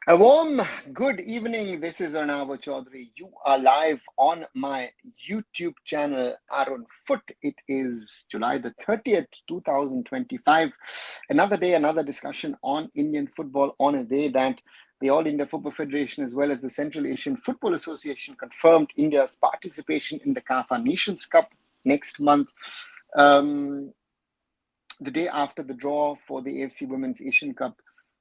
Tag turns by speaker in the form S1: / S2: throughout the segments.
S1: A warm good evening. This is Arnav Chaudhary. You are live on my YouTube channel, Arun Foot. It is July the 30th, 2025. Another day, another discussion on Indian football on a day that the All India Football Federation, as well as the Central Asian Football Association, confirmed India's participation in the CAFA Nations Cup next month. The day after the draw for the AFC Women's Asian Cup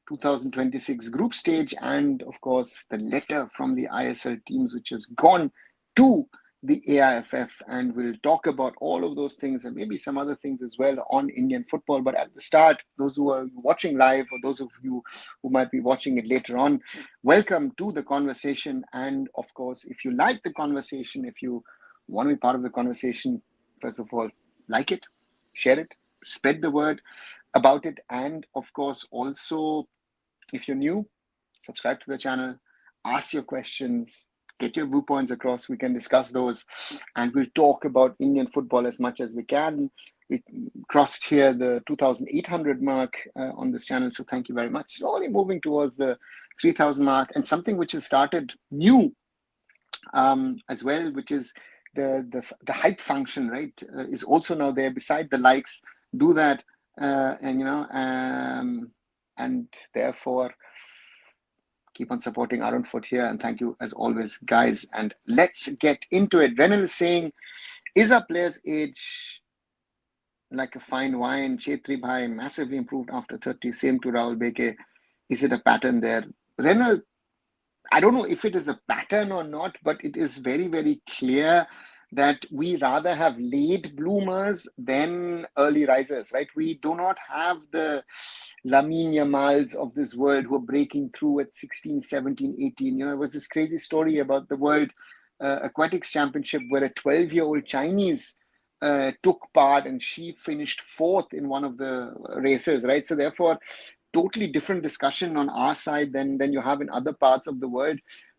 S1: 2026 group stage, and of course the letter from the ISL teams which has gone to the AIFF, and we'll talk about all of those things and maybe some other things as well on Indian football. But at the start, those who are watching live or those of you who might be watching it later on, welcome to the conversation. And of course, if you like the conversation, if you want to be part of the conversation, first of all, like it, share it, spread the word about it, and of course also, if you're new, subscribe to the channel, ask your questions, get your viewpoints across. We can discuss those, and we'll talk about Indian football as much as we can. We crossed here the 2,800 mark on this channel, so thank you very much. Slowly moving towards the 3,000 mark, and something which has started new as well, which is the hype function, right, is also now there beside the likes. Do that, and therefore keep on supporting Arun Foot here, and thank you as always, guys. And let's get into it. Renal is saying, is our players' age like a fine wine? Chetri Bhai massively improved after 30. Same to Rahul Beke. Is it a pattern there? Renal, I don't know if it is a pattern or not, but it is very, very clear that we rather have late bloomers than early risers, right? We do not have the Lamine Yamals of this world who are breaking through at 16, 17, 18. You know, it was this crazy story about the World Aquatics Championship where a 12-year-old Chinese took part, and she finished fourth in one of the races, right? So therefore, totally different discussion on our side than you have in other parts of the world.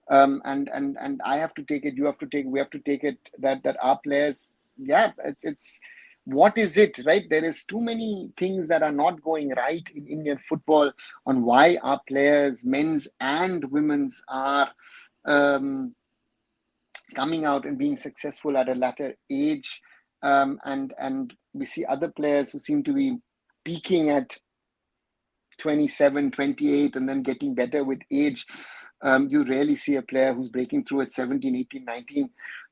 S1: And I have to take it, you have to take, we have to take it that our players, yeah, it's what is it, right? There is too many things that are not going right in Indian football on why our players, men's and women's, are coming out and being successful at a latter age. And we see other players who seem to be peaking at 27, 28, and then getting better with age. You rarely see a player who's breaking through at 17, 18, 19.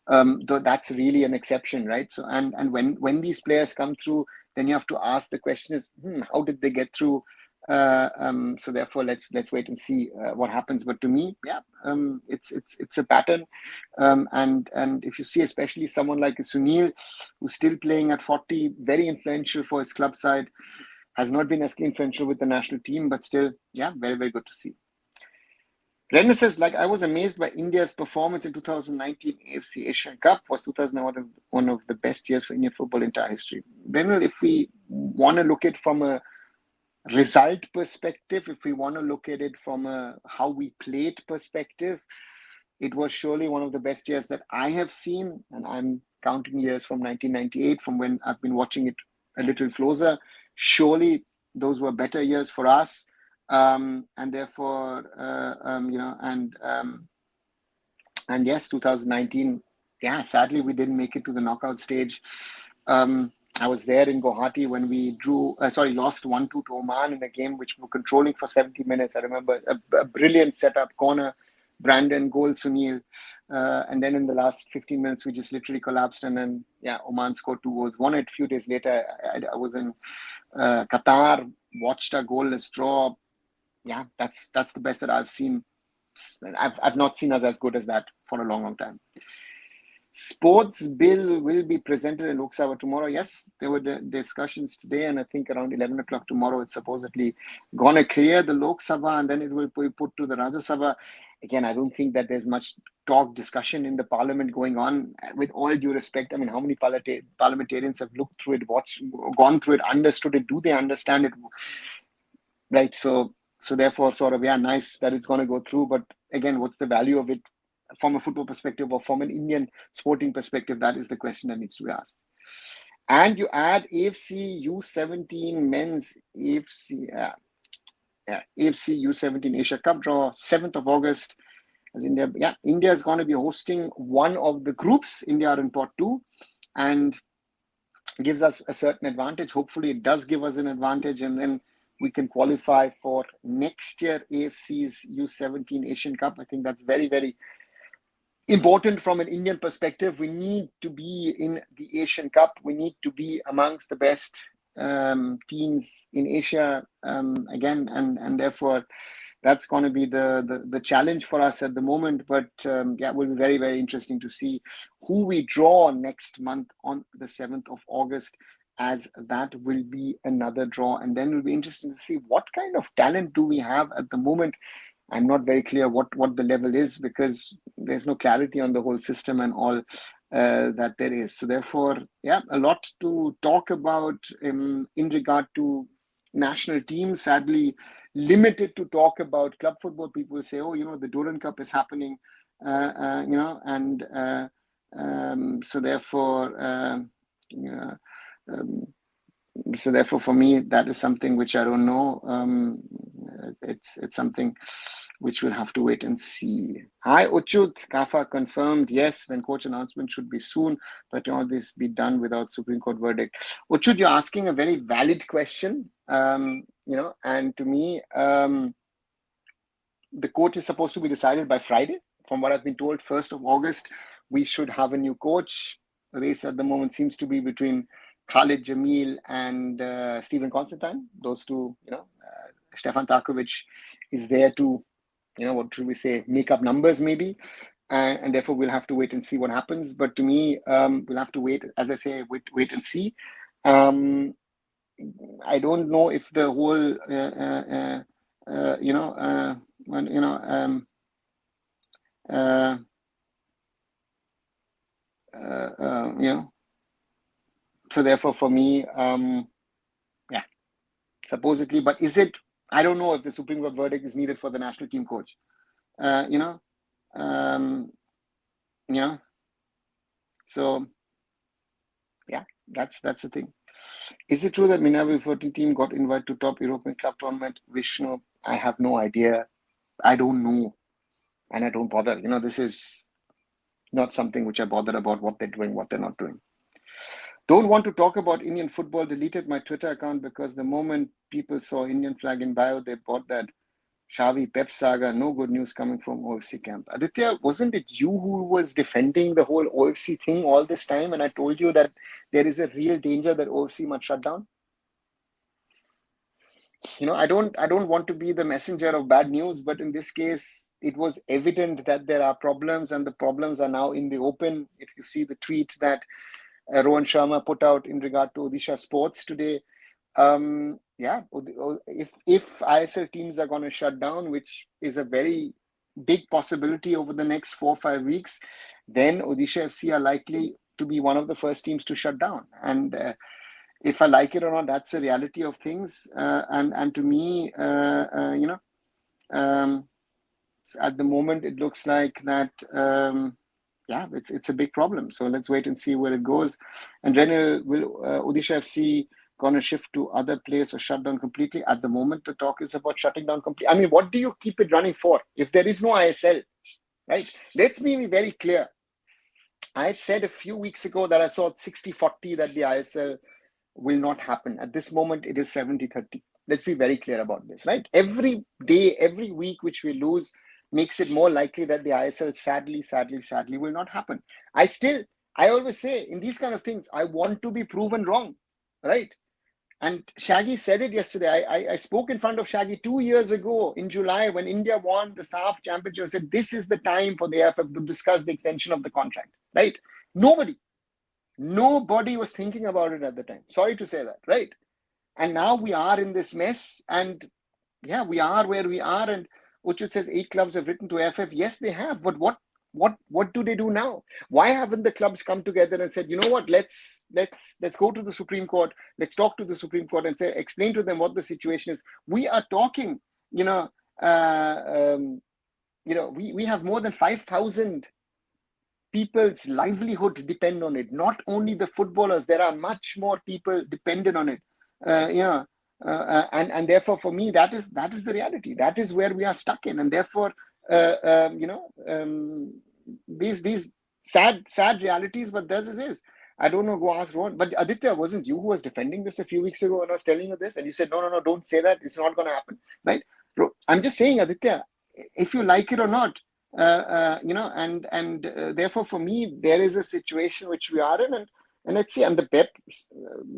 S1: Though that's really an exception, right? So and when these players come through, then you have to ask the question is, how did they get through? So therefore, let's wait and see what happens. But to me, yeah, it's a pattern. And if you see, especially someone like a Sunil, who's still playing at 40, very influential for his club side, has not been as influential with the national team, but still, yeah, very, very good to see. Renner says, like, I was amazed by India's performance in 2019 AFC Asian Cup. Was 2001 one of the best years for Indian football entire history? Renner, if we want to look at it from a result perspective, if we want to look at it from a how we played perspective, it was surely one of the best years that I have seen. And I'm counting years from 1998, from when I've been watching it a little closer. Surely those were better years for us. And therefore, and yes, 2019, yeah, sadly, we didn't make it to the knockout stage. I was there in Guwahati when we lost 1-2 to Oman in a game which we were controlling for 70 minutes. I remember a brilliant setup, corner, Brandon, goal, Sunil. And then in the last 15 minutes, we just literally collapsed. And then, yeah, Oman scored 2 goals. Won it a few days later. I was in Qatar, watched a goalless draw. Yeah, that's the best that I've seen. I've not seen us as good as that for a long, long time. Sports bill will be presented in Lok Sabha tomorrow. Yes, there were discussions today, and I think around 11 o'clock tomorrow, it's supposedly going to clear the Lok Sabha, and then it will be put to the Rajya Sabha. Again, I don't think that there's much discussion in the parliament going on. With all due respect, I mean, how many parliamentarians have looked through it, gone through it, understood it? Do they understand it? Right. So therefore, sort of, yeah, nice that it's going to go through. But again, what's the value of it from a football perspective or from an Indian sporting perspective? That is the question that needs to be asked. And you add AFC U17 men's AFC. AFC U17 Asia Cup draw, 7th of August. As India, India is going to be hosting one of the groups. India are in pot 2, and gives us a certain advantage. Hopefully, it does give us an advantage, and then we can qualify for next year AFC's U17 Asian Cup. I think that's very, very important from an Indian perspective. We need to be in the Asian Cup. We need to be amongst the best teams in Asia again, and therefore that's going to be the challenge for us at the moment. But it will be very, very interesting to see who we draw next month on the 7th of August, as that will be another draw. And then it will be interesting to see what kind of talent do we have at the moment. I'm not very clear what the level is, because there's no clarity on the whole system and all that there is. So therefore, a lot to talk about in regard to national teams. Sadly, limited to talk about club football. People say, oh, the Durand Cup is happening, and so therefore, for me, that is something which I don't know. It's something which we'll have to wait and see. Hi, Uchut. CAFA confirmed. Yes, then coach announcement should be soon, but all this be done without Supreme Court verdict. Uchut, you're asking a very valid question. And to me, the coach is supposed to be decided by Friday. From what I've been told, 1st of August, we should have a new coach. The race at the moment seems to be between Khalid Jamil and Stephen Constantine. Those two, Stefan Tarkovic is there to, what should we say, make up numbers maybe. And therefore we'll have to wait and see what happens. But to me, we'll have to wait, as I say, wait and see. I don't know if the whole, so therefore for me, supposedly, but is it? I don't know if the Supreme Court verdict is needed for the national team coach. So that's the thing. Is it true that Minawi 14 team got invited to top European club tournament? Vishnu, I have no idea. I don't know, and I don't bother. This is not something which I bother about, what they're doing, what they're not doing. Don't want to talk about Indian football. Deleted my Twitter account because the moment people saw Indian flag in bio, they bought that Xavi Pep saga. No good news coming from OFC camp. Aditya, wasn't it you who was defending the whole OFC thing all this time? And I told you that there is a real danger that OFC might shut down. I don't want to be the messenger of bad news, but in this case, it was evident that there are problems, and the problems are now in the open. If you see the tweet that Rohan Sharma put out in regard to Odisha Sports today, if ISL teams are going to shut down, which is a very big possibility over the next 4 or 5 weeks, then Odisha FC are likely to be one of the first teams to shut down. And if I like it or not, that's the reality of things. And to me, at the moment, it looks like that. It's a big problem. So let's wait and see where it goes. And then will Odisha FC going to shift to other place or shut down completely? At the moment, the talk is about shutting down completely. I mean, what do you keep it running for if there is no ISL, right? Let's be very clear. I said a few weeks ago that I thought 60-40 that the ISL will not happen. At this moment, it is 70-30. Let's be very clear about this, right? Every day, every week which we lose makes it more likely that the ISL sadly will not happen. I always say in these kind of things, I want to be proven wrong, right? And Shaggy said it yesterday. I spoke in front of Shaggy 2 years ago in July when India won the SAF championship. I said, this is the time for the AIFF to discuss the extension of the contract, right? Nobody was thinking about it at the time. Sorry to say that, right? And now we are in this mess, and we are where we are. And Uchit says 8 clubs have written to AIFF. Yes, they have. But what do they do now? Why haven't the clubs come together and said, you know what, let's go to the Supreme Court. Let's talk to the Supreme Court and explain to them what the situation is. We are talking, we have more than 5,000 people's livelihood depend on it. Not only the footballers, there are much more people dependent on it. And therefore, for me, that is the reality. That is where we are stuck in, and therefore, these sad realities. But this is. I don't know. Go ask Ron. But Aditya, wasn't you who was defending this a few weeks ago when I was telling you this, and you said no, don't say that. It's not going to happen, right? I'm just saying, Aditya, if you like it or not, therefore, for me, there is a situation which we are in, and let's see. And the Pep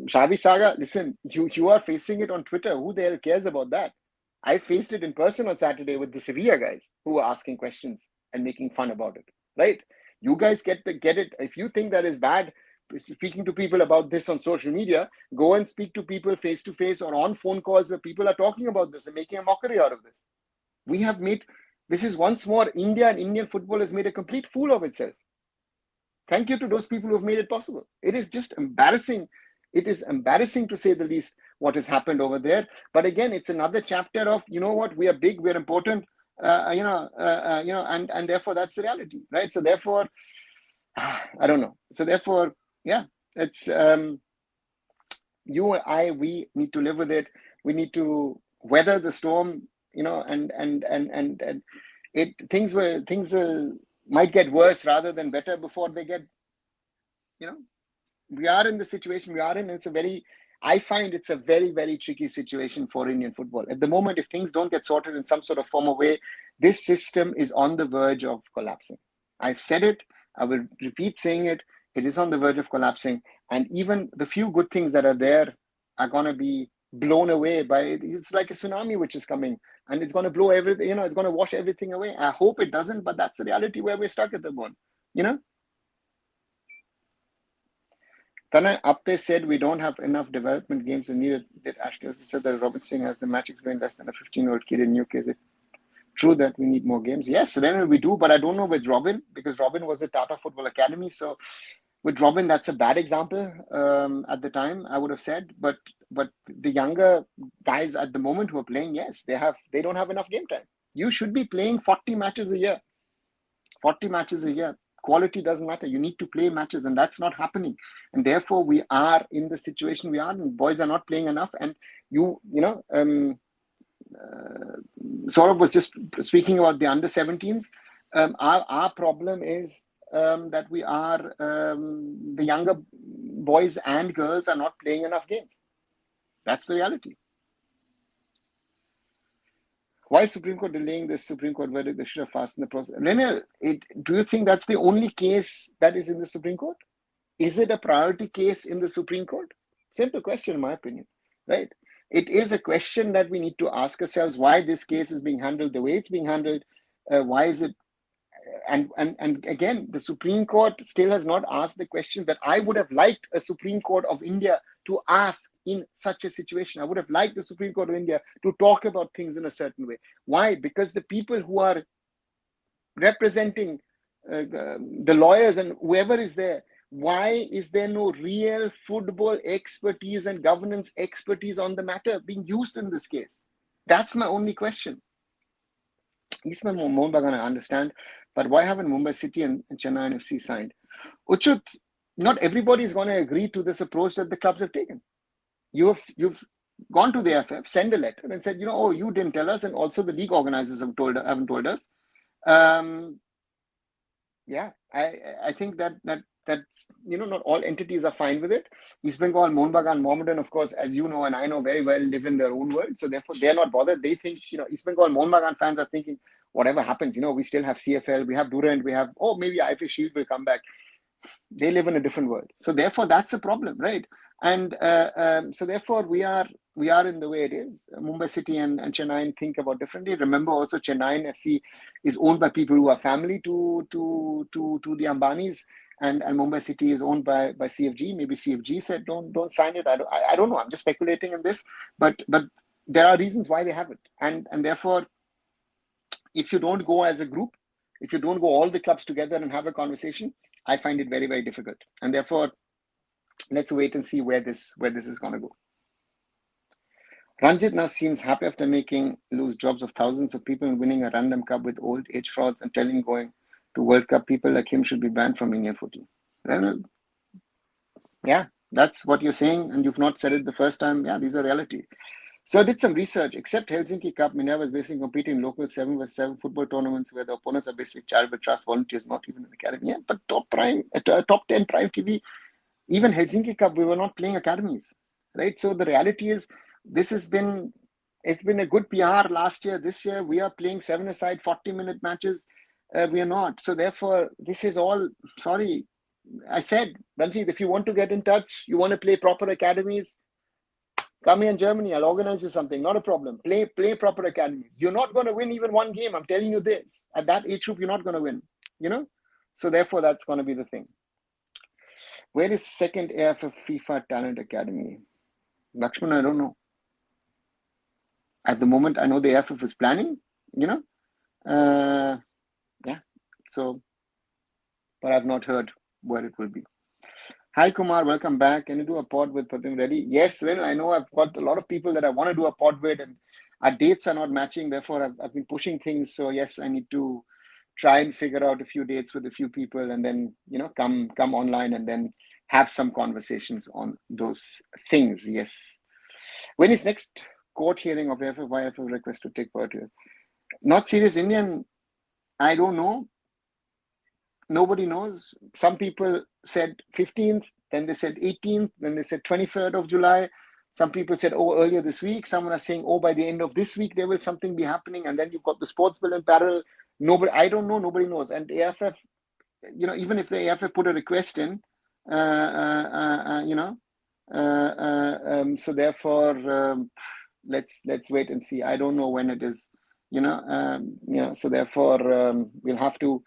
S1: Xavi saga, listen, you are facing it on Twitter. Who the hell cares about that? I faced it in person on Saturday with the Sevilla guys who were asking questions and making fun about it. Right? You guys get it. If you think that is bad, speaking to people about this on social media, go and speak to people face to face or on phone calls where people are talking about this and making a mockery out of this. We have made, this is once more, India and Indian football has made a complete fool of itself. Thank you to those people who have made it possible. It is just embarrassing. It is embarrassing, to say the least, what has happened over there. But again, it's another chapter of, you know what, we are big, we're important, and therefore that's the reality, right? So therefore, I don't know. So therefore, yeah, it's you and I. We need to live with it. We need to weather the storm, and things might get worse rather than better before they get. We are in the situation we are in. I find it's a very, very tricky situation for Indian football at the moment. If things don't get sorted in some sort of form or way, this system is on the verge of collapsing. I've said it. I will repeat saying it. It is on the verge of collapsing, and even the few good things that are there are going to be blown away by it. It's like a tsunami which is coming, and it's going to blow everything. It's going to wash everything away. I hope it doesn't, but that's the reality where we're stuck at the moment. Tanay Apte said we don't have enough development games, and neither did Ashley. Also said that Robert Singh has the match experience less than a 15-year-old kid in Newcastle. Is it true that we need more games? Yes, then we do, but I don't know with Robin, because Robin was at Tata Football Academy. So with Robin, that's a bad example. At the time, I would have said, but the younger guys at the moment who are playing, yes, they don't have enough game time. You should be playing 40 matches a year. 40 matches a year. Quality doesn't matter. You need to play matches, and that's not happening. And therefore, we are in the situation we are, and boys are not playing enough. And Saurabh was just speaking about the under 17s. Our problem is that we are the younger boys and girls are not playing enough games. That's the reality. Why is Supreme Court delaying this Supreme Court verdict? They should have fastened the process. Renal, do you think that's the only case that is in the Supreme Court? Is it a priority case in the Supreme Court? Simple question, in my opinion, right? It is a question that we need to ask ourselves, why this case is being handled the way it's being handled. Why is it? And again, the Supreme Court still has not asked the question that I would have liked a Supreme Court of India to ask in such a situation. I would have liked the Supreme Court of India to talk about things in a certain way. Why? Because the people who are representing the lawyers and whoever is there, why is there no real football expertise and governance expertise on the matter being used in this case? That's my only question. Eastman Mohun Bagan, I understand, but why haven't Mumbai City and Chennai FC signed? Uchut, not everybody is going to agree to this approach that the clubs have taken. You've gone to the AIFF, send a letter and said, you didn't tell us, and also the league organizers haven't told us. I think that not all entities are fine with it. East Bengal, Mohun Bagan, Mohammedan, of course, as you know and I know very well, live in their own world. So therefore, they're not bothered. They think, East Bengal, Mohun Bagan fans are thinking, whatever happens, we still have CFL, we have Durand, we have, maybe IFA Shield will come back. They live in a different world. So therefore, that's a problem, right? And so therefore, we are in the way it is. Mumbai City and Chennai think about differently. Remember also, Chennai FC is owned by people who are family to the Ambanis, and Mumbai City is owned by CFG. Maybe CFG said don't sign it. I don't know. I'm just speculating in this, but there are reasons why they haven't, and therefore, if you don't go as a group, if you don't go all the clubs together and have a conversation, I find it very, very difficult. And therefore, let's wait and see where this is going to go. Ranjit now seems happy after making lose jobs of thousands of people and winning a random cup with old age frauds and telling going to World Cup. People like him should be banned from Indian footy. Yeah, that's what you're saying, and you've not said it the first time. Yeah, these are reality. So I did some research. Except Helsinki Cup, Minerva is basically competing in local 7v7 football tournaments where the opponents are basically charitable trust volunteers, not even an academy. Yeah, but top 10 Prime TV, even Helsinki Cup, we were not playing academies, right? So the reality is, it's been a good PR last year. This year, we are playing 7-a-side, 40-minute matches. We are not. So therefore, this is all, sorry, I said, Ranjit, if you want to get in touch, you want to play proper academies, come here in Germany. I'll organize you something. Not a problem. Play proper academies. You're not going to win even one game. I'm telling you this. At that age group, you're not going to win. So therefore, that's going to be the thing. Where is second AIFF FIFA Talent Academy? Lakshman, I don't know. At the moment, I know the AIFF is planning. Yeah. So, but I've not heard where it will be. Hi, Kumar. Welcome back. Can you do a pod with Pratim Reddy? Yes, Rin. I know I've got a lot of people that I want to do a pod with, and our dates are not matching. Therefore, I've been pushing things. So, yes, I need to try and figure out a few dates with a few people, and then, come online and then have some conversations on those things. Yes. When is next court hearing of AIFF request to take part here? Not serious Indian, I don't know. Nobody knows. Some people said 15th, then they said 18th, then they said 23rd of July. Some people said, earlier this week. Someone is saying, by the end of this week, there will something be happening. And then you've got the sports bill in parallel. I don't know. Nobody knows. And AIFF, even if the AIFF put a request in, so therefore, let's wait and see. I don't know when it is. So therefore, we'll have to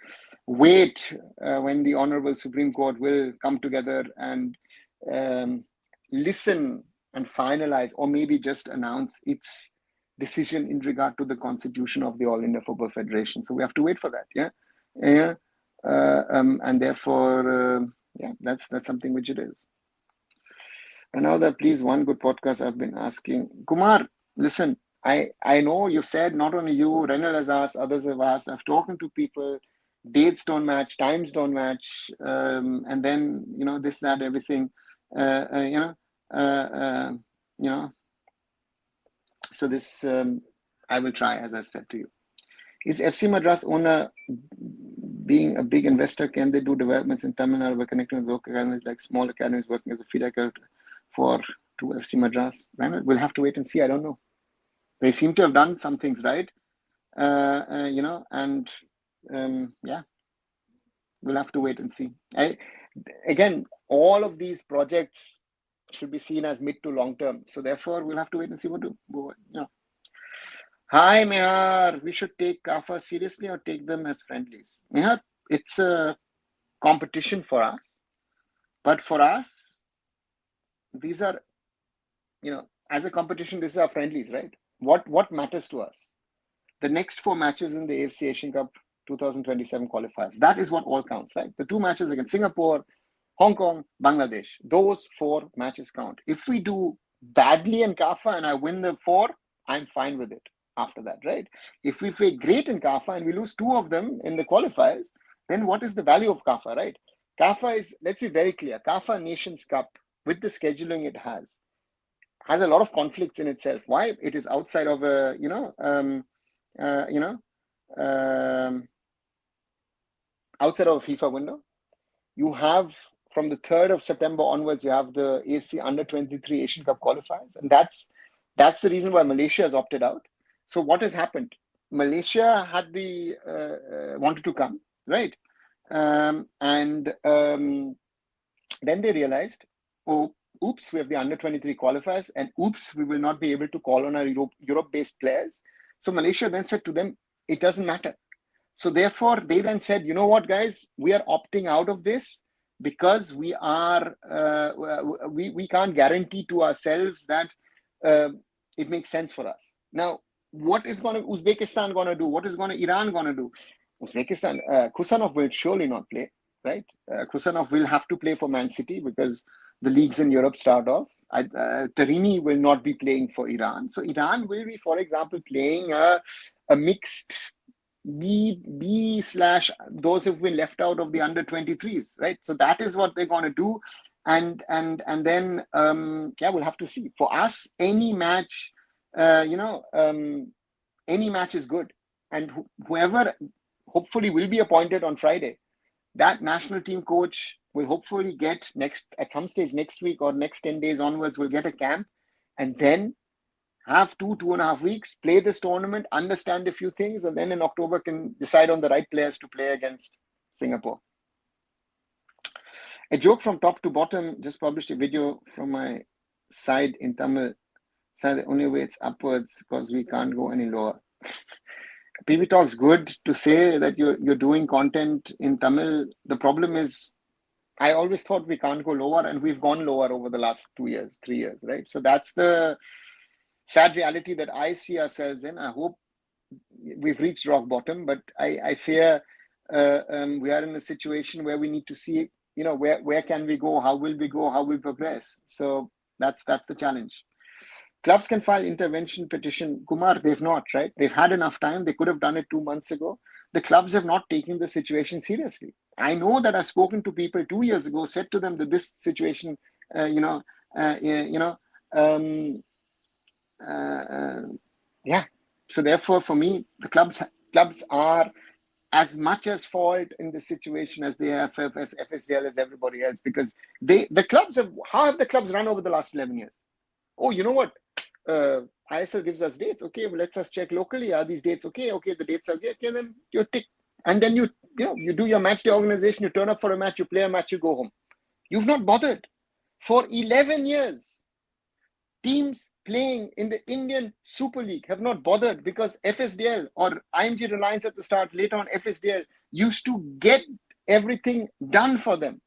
S1: wait when the Honorable Supreme Court will come together and listen and finalize, or maybe just announce its decision in regard to the constitution of the All India Football Federation. So we have to wait for that. Yeah. And therefore, that's something which it is. And now that, please, one good podcast I've been asking. Kumar, listen. I know you've said, not only you, Renal has asked, others have asked. I've talked to people, dates don't match, times don't match, and then this, that, everything, So this I will try, as I said to you. Is FC Madras owner being a big investor? Can they do developments in Tamil Nadu by connecting with local academies, like small academies working as a feeder for to FC Madras? We'll have to wait and see. I don't know. They seem to have done some things right, and we'll have to wait and see. Again, all of these projects should be seen as mid to long term. So therefore, we'll have to wait and see what to do. Hi, Mehar. We should take CAFA seriously or take them as friendlies? Mehar, it's a competition for us. But for us, these are, as a competition, these are friendlies, right? What matters to us? The next 4 matches in the AFC Asian Cup 2027 qualifiers. That is what all counts, right? The 2 matches against Singapore, Hong Kong, Bangladesh. Those 4 matches count. If we do badly in CAFA and I win the 4, I'm fine with it after that, right? If we play great in CAFA and we lose 2 of them in the qualifiers, then what is the value of CAFA, right? CAFA is, let's be very clear, CAFA Nations Cup, with the scheduling it has a lot of conflicts in itself. Why? It is outside of a, outside of a FIFA window. You have, from the 3rd of September onwards, you have the AFC Under-23 Asian Cup qualifiers. And that's the reason why Malaysia has opted out. So what has happened? Malaysia had wanted to come, right? And then they realized, oops, we have the Under-23 qualifiers, and oops, we will not be able to call on our Europe-based players. So Malaysia then said to them, it doesn't matter. So therefore, they then said, you know what, guys, we are opting out of this because we are we can't guarantee to ourselves that it makes sense for us. Now, what is Uzbekistan going to do? What is Iran going to do? Uzbekistan, Kusanov will surely not play, right? Kusanov will have to play for Man City because the leagues in Europe start off. Taremi will not be playing for Iran. So Iran will be, for example, playing a mixed B / those who've been left out of the under-23s, right? So that is what they're going to do. And then, we'll have to see. For us, any match any match is good. And whoever hopefully will be appointed on Friday, that national team coach will hopefully get at some stage next week or next 10 days onwards, will get a camp and then have 2.5 weeks, play this tournament, understand a few things, and then in October can decide on the right players to play against Singapore. A joke from top to bottom, just published a video from my side in Tamil. So the only way it's upwards because we can't go any lower. PB Talk's good to say that you're doing content in Tamil. The problem is, I always thought we can't go lower, and we've gone lower over the last 2 years, 3 years, right? So that's the sad reality that I see ourselves in. I hope we've reached rock bottom, but I fear we are in a situation where we need to see, where can we go, how will we go, how will we progress. So that's the challenge. Clubs can file intervention petition. Kumar, they've not, right? They've had enough time. They could have done it 2 months ago. The clubs have not taken the situation seriously. I know that I've spoken to people 2 years ago, said to them that this situation, So therefore, for me, the clubs are as much as fault in this situation as the AIFF, as FSDL, as everybody else, because how have the clubs run over the last 11 years? Oh, you know what? ISL gives us dates. Okay, well, let's us check locally. Are these dates okay? Okay, the dates are okay. Okay, then you tick. And then you do your match day organization, you turn up for a match, you play a match, you go home. You've not bothered. For 11 years, teams playing in the Indian Super League have not bothered because FSDL or IMG Reliance at the start, later on FSDL, used to get everything done for them.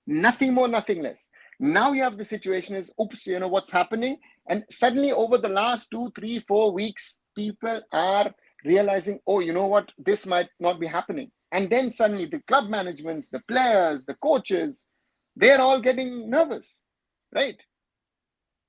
S1: Nothing more, nothing less. Now you have the situation is, oops, what's happening? And suddenly over the last 2, 3, 4 weeks, people are realizing, oh, you know what, this might not be happening. And then suddenly the club managements, the players, the coaches, they're all getting nervous, right?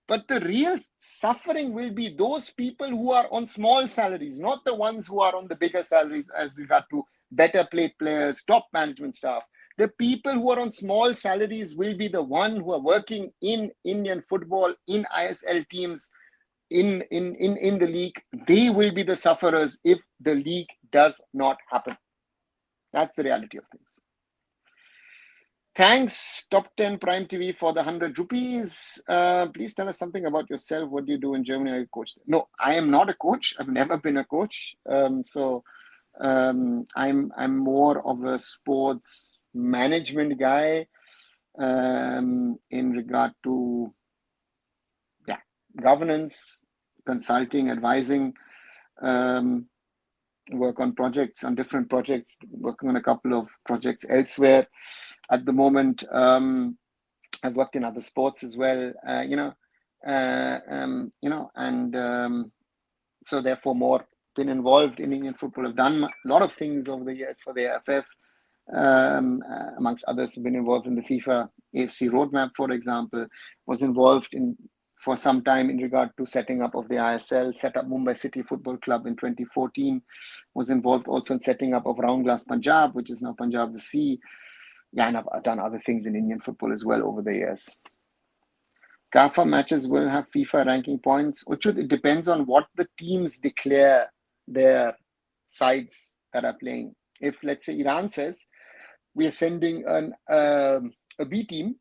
S1: But the real suffering will be those people who are on small salaries, not the ones who are on the bigger salaries as regard to better paid players, top management staff. The people who are on small salaries will be the one who are working in Indian football, in ISL teams, in the league. They will be the sufferers if the league does not happen. That's the reality of things. Thanks, Top 10 Prime TV, for the 100 rupees. Please tell us something about yourself. What do you do in Germany? Are you a coach? No, I am not a coach. I've never been a coach. I'm more of a sports management guy in regard to governance, consulting, advising, work on projects, on different projects, working on a couple of projects elsewhere. At the moment, I've worked in other sports as well, so therefore more been involved in Indian football. I've done a lot of things over the years for the AIFF, amongst others, have been involved in the FIFA AFC roadmap, for example, was involved for some time in regard to setting up of the ISL, set up Mumbai City Football Club in 2014, was involved also in setting up of Round Glass Punjab, which is now Punjab FC. Yeah, and I've done other things in Indian football as well over the years. CAFA matches will have FIFA ranking points. Uchud, it depends on what the teams declare their sides that are playing. If, let's say, Iran says, we are sending a B team,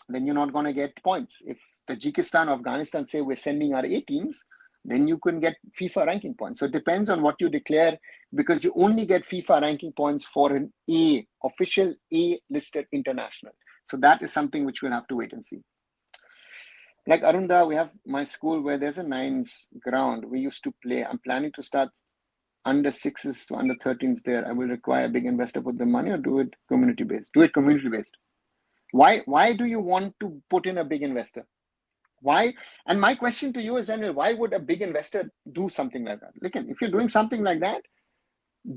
S1: then you're not going to get points. If Tajikistan or Afghanistan say we're sending our A teams, then you can get FIFA ranking points. So it depends on what you declare, because you only get FIFA ranking points for an official A-listed international. So that is something which we'll have to wait and see. Like Arunda, we have my school where there's a 9s ground. We used to play. I'm planning to start under 6s to under 13s there. I will require a big investor to put the money, or do it community-based? Do it community-based. Why do you want to put in a big investor? Why? And my question to you is, Daniel, why would a big investor do something like that? Look, if you're doing something like that,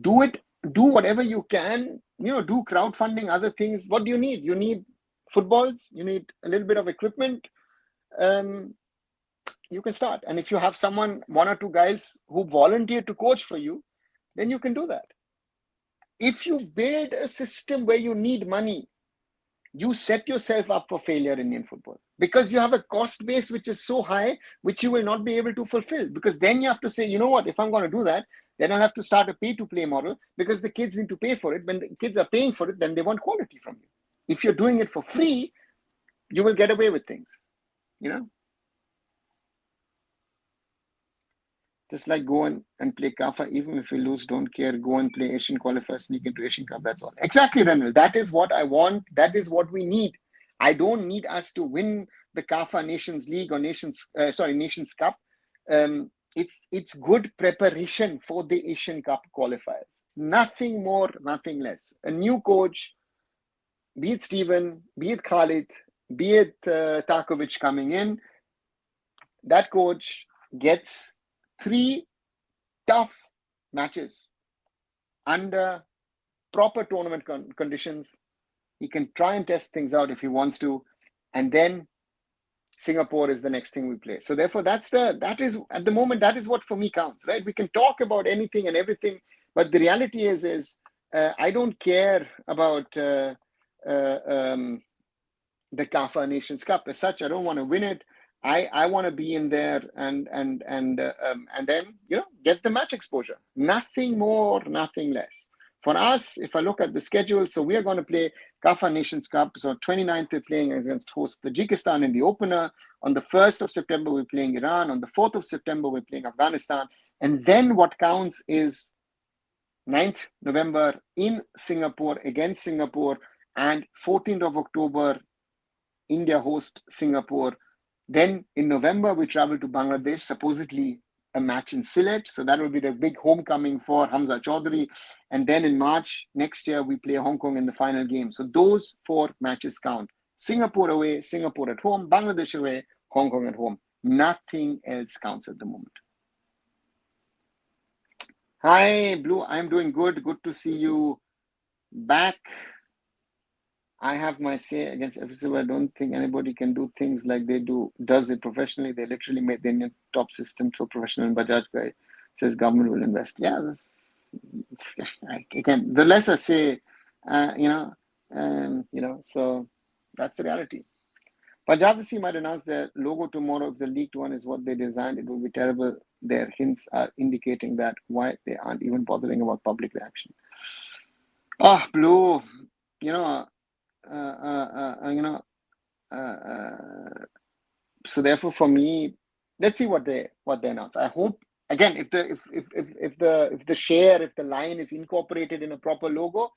S1: do it. Do whatever you can. Do crowdfunding, other things. What do you need? You need footballs. You need a little bit of equipment. You can start. And if you have someone, 1 or 2 guys who volunteer to coach for you, then you can do that. If you build a system where you need money, you set yourself up for failure in Indian football, because you have a cost base which is so high, which you will not be able to fulfill. Because then you have to say, you know what, if I'm going to do that, then I'll have to start a pay-to-play model, because the kids need to pay for it. When the kids are paying for it, then they want quality from you. If you're doing it for free, you will get away with things, you know. Just like go and play CAFA, even if you lose, don't care. Go and play Asian qualifiers, sneak into Asian Cup. That's all. Exactly, Renal. That is what I want. That is what we need. I don't need us to win the CAFA Nations League or Nations Cup. It's good preparation for the Asian Cup qualifiers. Nothing more, nothing less. A new coach, be it Stephen, be it Khalid, be it Tarkovic coming in, that coach gets 3 tough matches under proper tournament conditions. He can try and test things out if he wants to, and then Singapore is the next thing we play. So therefore, that is at the moment, that is what for me counts, right? We can talk about anything and everything, but the reality is I don't care about the CAFA Nations Cup as such. I don't want to win it. I want to be in there and then, you know, get the match exposure. Nothing more, nothing less. For us, if I look at the schedule, so we are going to play CAFA Nations Cup. So 29th, we're playing against host Tajikistan in the opener. On the 1st of September, we're playing Iran. On the 4th of September, we're playing Afghanistan. And then what counts is 9th November in Singapore, against Singapore. And 14th of October, India host Singapore. Then in November, we travel to Bangladesh, supposedly a match in Sylhet. So that will be the big homecoming for Hamza Chaudhary. And then in March next year, we play Hong Kong in the final game. So those 4 matches count. Singapore away, Singapore at home, Bangladesh away, Hong Kong at home. Nothing else counts at the moment. Hi, Blue. I'm doing good. Good to see you back. I have my say against FSU. I don't think anybody can do things like they does it professionally. They literally made the Indian top system so professional. And Bajaj guy says government will invest. Yeah, again, the less I say, so that's the reality. Punjab FC might announce their logo tomorrow. If the leaked one is what they designed, it will be terrible. Their hints are indicating that. Why they aren't even bothering about public reaction. Oh, Blue, so therefore for me, let's see what they announce. I hope, again, if the line is incorporated in a proper logo,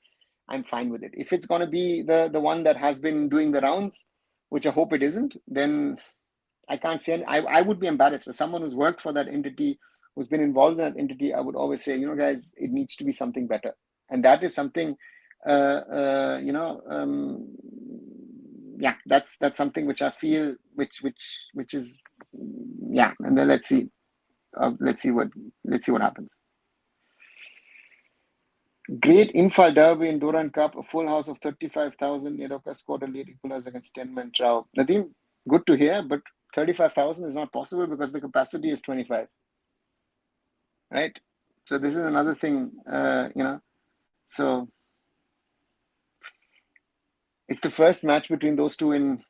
S1: I'm fine with it. If it's going to be the one that has been doing the rounds, which I hope it isn't, then I can't say I would be embarrassed. As someone who's worked for that entity, who's been involved in that entity, I would always say, guys, it needs to be something better. And that is something that's something which I feel which is and then let's see what happens. Great Imphal derby in Duran Cup, a full house of 35,000. Neroka scored a lead equalizer against 10-man Chow. Nadeem, good to hear, but 35,000 is not possible because the capacity is 25. Right? So this is another thing, so it's the first match between those two in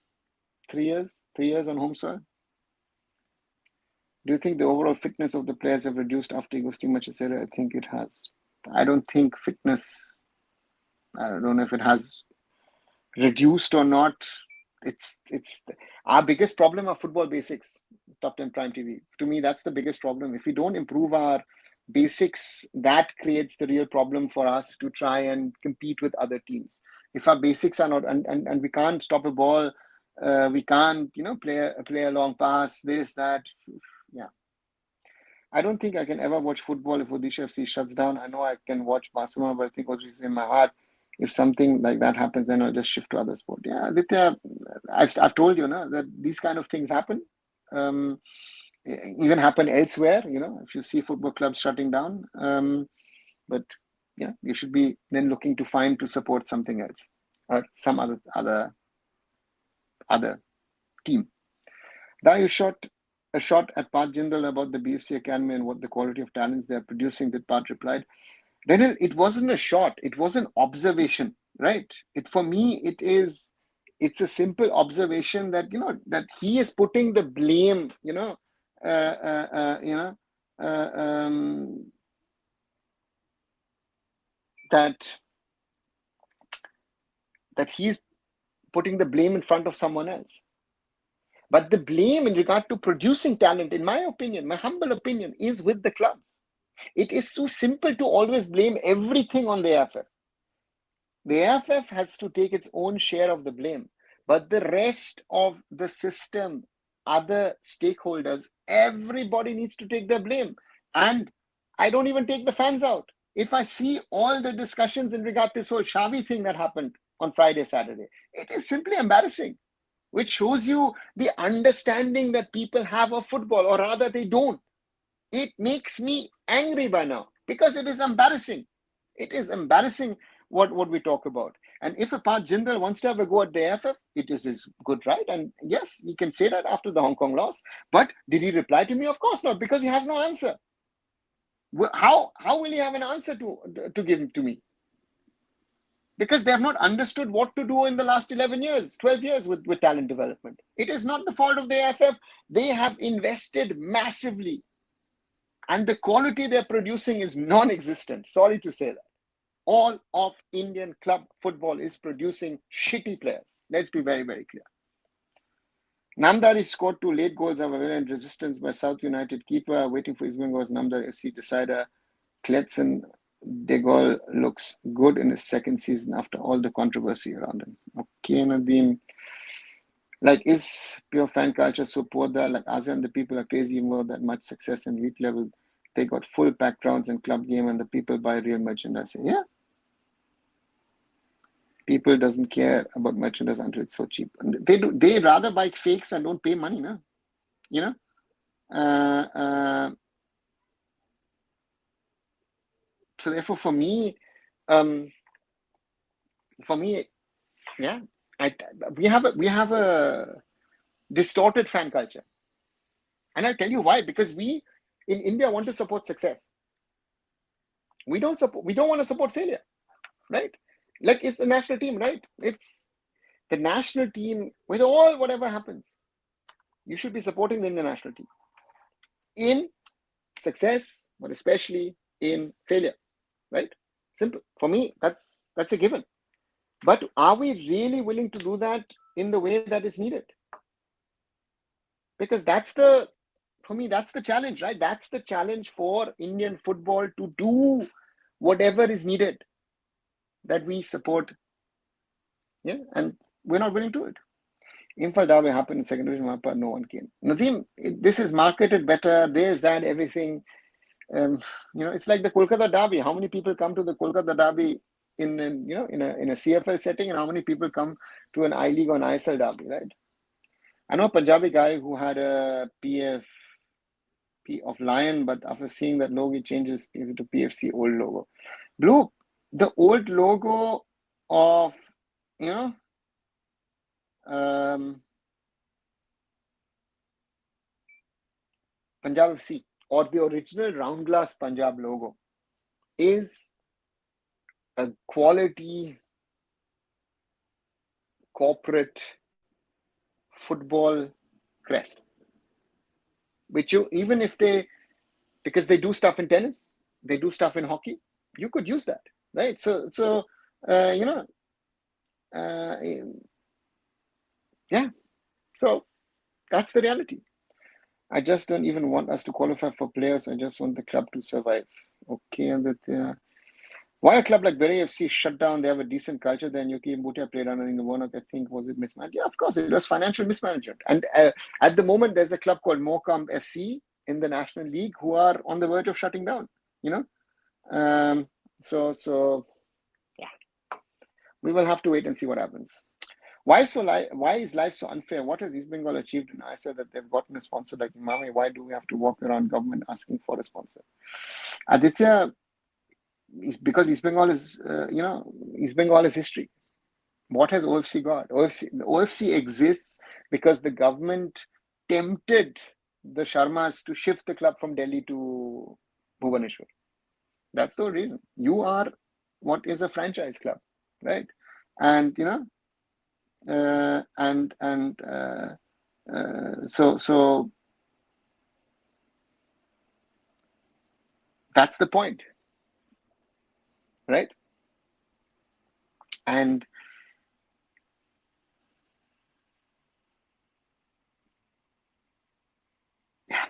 S1: 3 years on home soil. Do you think the overall fitness of the players have reduced after Agustin Machacera? I think it has. I don't think fitness, I don't know if it has reduced or not. It's our biggest problem are football basics, Top 10 Prime TV. To me, that's the biggest problem. If we don't improve our basics, that creates the real problem for us to try and compete with other teams. If our basics are not, and we can't stop a ball, we can't, play a long pass, this, that. Yeah. I don't think I can ever watch football if Odisha FC shuts down. I know I can watch Barcelona, but I think Odisha is in my heart. If something like that happens, then I'll just shift to other sport. Yeah, Aditya, I've told you, that these kind of things happen. Even happen elsewhere, if you see football clubs shutting down. But you should be then looking to support something else or some other team. Now you shot a shot at Pat Jindal about the BFC Academy and what the quality of talents they are producing. That Pat replied, Renil, it wasn't a shot. It was an observation, right? For me, it is it's a simple observation that, that he is putting the blame, that he's putting the blame in front of someone else. But the blame in regard to producing talent, in my opinion, my humble opinion, is with the clubs. It is so simple to always blame everything on the AIFF. The AIFF has to take its own share of the blame, but the rest of the system, other stakeholders, everybody needs to take their blame. And I don't even take the fans out. If I see all the discussions in regard to this whole Xavi thing that happened on Friday, Saturday, it is simply embarrassing, which shows you the understanding that people have of football, or rather they don't. It makes me angry by now because it is embarrassing. It is embarrassing what we talk about. And if a Parth Jindal wants to have a go at the AIFF, it is his good right. And yes, he can say that after the Hong Kong loss. But did he reply to me? Of course not, because he has no answer. How will he have an answer to give to me? Because they have not understood what to do in the last 11 years, 12 years with talent development. It is not the fault of the AIFF. They have invested massively. And the quality they're producing is non-existent. Sorry to say that. All of Indian club football is producing shitty players. Let's be very, very clear. Namdari scored 2 late goals of and resistance by South United keeper. Waiting for East Bengal's Namdari FC decider. Kletson De Gaulle looks good in his second season after all the controversy around him. Okay, Nadeem. Like, is pure fan culture so poor that, like, ASEAN, the people are crazy more that much success in elite level? They got full packed grounds and club game and the people buy real merchandise. Yeah. People doesn't care about merchandise until it's so cheap. And they rather buy fakes and don't pay money, no? So therefore, for me, yeah, we have a distorted fan culture, and I'll tell you why. Because we in India want to support success. We don't want to support failure, right? Like, it's the national team, right? It's the national team with all whatever happens. You should be supporting the Indian national team in success, but especially in failure, right? Simple. For me, that's a given. But are we really willing to do that in the way that is needed? Because for me, that's the challenge, right? That's the challenge for Indian football, to do whatever is needed, that we support. Yeah, and we're not willing to do it. Imphal Derby happened in second division, no one came. Nadeem, this is marketed better. There's that, everything. It's like the Kolkata Derby. How many people come to the Kolkata Derby in a CFL setting, and how many people come to an I League or an ISL derby, right? I know a Punjabi guy who had a PF of Lion, but after seeing that logo, he changes to PFC old logo. Blue, the old logo of Punjab FC, or the original round glass Punjab logo, is a quality corporate football crest, which even if because they do stuff in tennis, they do stuff in hockey, you could use that, right? So yeah, so that's the reality. I just don't even want us to qualify for players. I just want the club to survive. Okay, and why a club like Bury FC shut down? They have a decent culture. Then Yuki Mbutia played under in the Warnock. I think, was it mismanaged? Yeah, of course, it was financial mismanagement. And at the moment, there's a club called Morecambe FC in the National League who are on the verge of shutting down. So yeah, we will have to wait and see what happens. Why is life so unfair? What has East Bengal achieved in ISL that they've gotten a sponsor like Mami? Why do we have to walk around government asking for a sponsor? Aditya, because East Bengal is, East Bengal is history. What has OFC got? OFC exists because the government tempted the Sharmas to shift the club from Delhi to Bhubaneswar. That's the reason. You are what is a franchise club, right? And So that's the point, right? And yeah,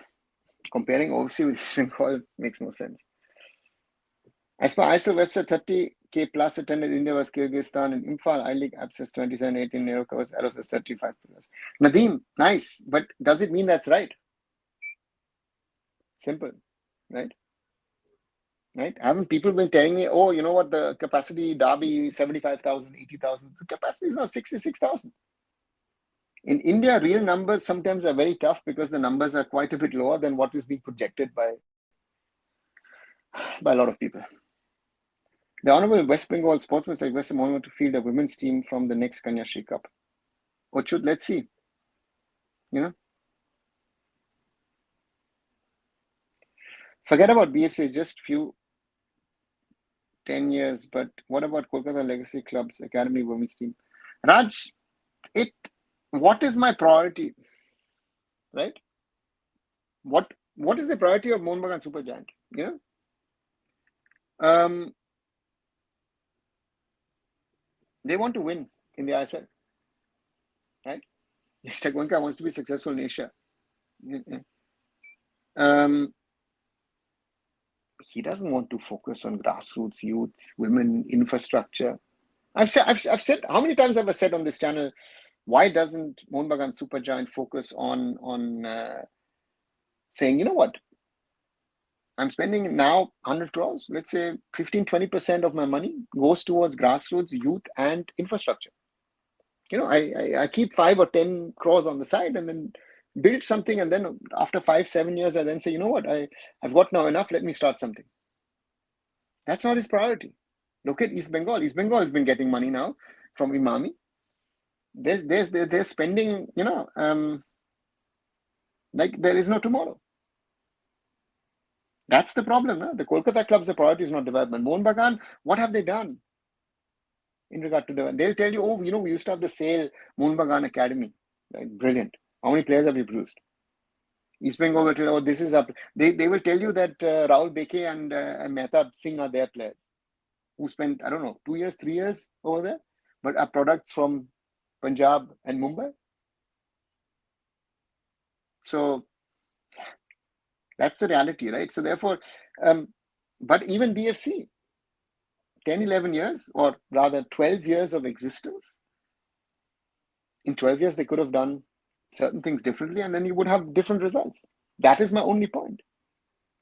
S1: comparing OFC with East Bengal makes no sense. As per ISL website, 30K plus attended India was Kyrgyzstan, and Imphal I-League app says 27, 18, Nero covers, Arrow says 35 plus. Nadeem, nice, but does it mean that's right? Simple, right? Right? Haven't people been telling me, oh, you know what, the capacity Derby 75,000, 80,000? The capacity is now 66,000. In India, real numbers sometimes are very tough because the numbers are quite a bit lower than what is being projected by a lot of people. The Honorable West Bengal Sportsman requested Mohammed to field a women's team from the next Kanyashree Cup. Ochud, let's see. You know, forget about BFC, just few 10 years. But what about Kolkata Legacy Club's Academy women's team? Raj, what is my priority, right? What is the priority of Mohun Bagan Supergiant? You know, they want to win in the ISL, right? Mr. Goenka wants to be successful in Asia. He doesn't want to focus on grassroots, youth, women, infrastructure. I've said, how many times have I said on this channel, why doesn't Mohun Bagan Supergiant focus on saying, you know what, I'm spending now 100 crores, let's say 15-20% of my money goes towards grassroots, youth, and infrastructure. You know, I keep 5 or 10 crores on the side and then build something, and then after 5-7 years I then say, you know what, I've got now enough, let me start something. That's not his priority. Look at East Bengal. East Bengal has been getting money now from Imami. They're spending, you know, like there is no tomorrow. That's the problem. No? The Kolkata club's the priority is not development. Mohun Bagan, what have they done in regard to development? They'll tell you, oh, you know, we used to have the sale Mohun Bagan Academy. Right? Brilliant. How many players have you produced? East Bengal will tell, oh, this is up. They will tell you that Rahul Beke and Mehtab Singh are their players who spent, I don't know, 2 years, 3 years over there, but are products from Punjab and Mumbai. So that's the reality, right? So therefore, but even BFC, 10, 11 years, or rather 12 years of existence, in 12 years, they could have done certain things differently, and then you would have different results. That is my only point.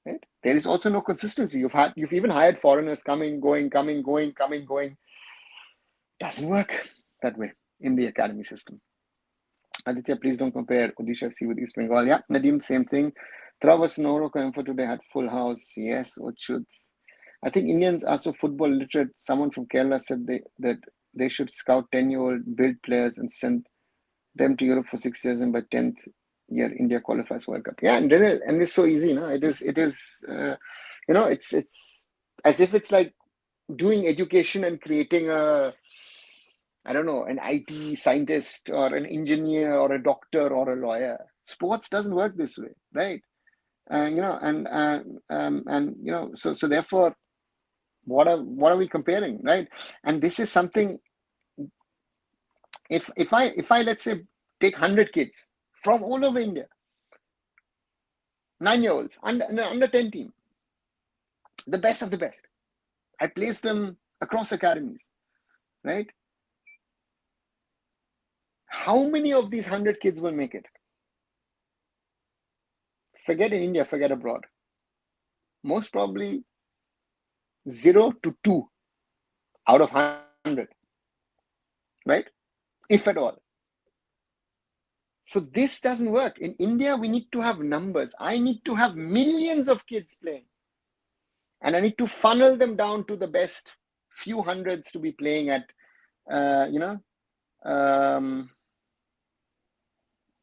S1: Right? There is also no consistency. You've even hired foreigners coming, going. Doesn't work that way in the academy system. Aditya, please don't compare Odisha FC with East Bengal. Yeah, Nadeem, same thing. Travas Noro Info today had full house. Yes, Ochud. I think Indians are so football literate. Someone from Kerala said that they should scout 10-year-old, build players and send them to Europe for 6 years, and by 10th year India qualifies World Cup. Yeah, and it's so easy, no? It is you know, it's as if it's like doing education and creating I don't know, an IT scientist or an engineer or a doctor or a lawyer. Sports doesn't work this way, right? You know, and you know, so therefore, what are we comparing, right? And this is something. If I let's say take 100 kids from all over India, 9-year-olds, under 10 team, the best of the best, I place them across academies, right? How many of these 100 kids will make it? Forget in India, forget abroad. Most probably 0 to 2 out of 100, right? If at all. So this doesn't work. In India, we need to have numbers. I need to have millions of kids playing. And I need to funnel them down to the best few hundreds to be playing at, you know,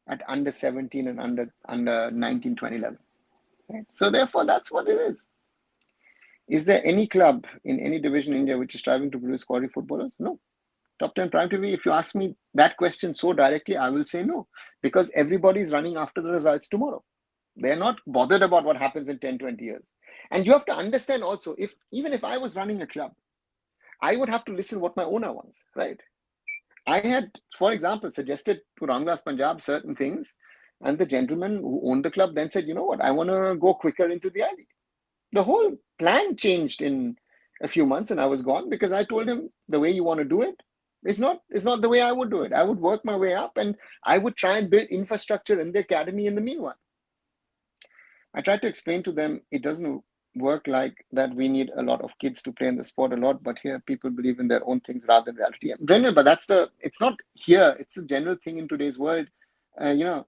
S1: at under 17 and under 19, 20 level. Right? So therefore, that's what it is. Is there any club in any division in India which is striving to produce quality footballers? No. top 10 prime TV? If you ask me that question so directly, I will say no, because everybody's running after the results tomorrow. They're not bothered about what happens in 10, 20 years. And you have to understand also, even if I was running a club, I would have to listen what my owner wants, right? I had, for example, suggested to Ramdas Punjab certain things, and the gentleman who owned the club then said, you know what, I want to go quicker into the I-League. The whole plan changed in a few months, and I was gone because I told him the way you want to do it is not the way I would do it. I would work my way up, and I would try and build infrastructure in the academy in the meanwhile. I tried to explain to them it doesn't work like that. We need a lot of kids to play in the sport a lot, but here people believe in their own things rather than reality. Brendan, but it's not here. It's a general thing in today's world. What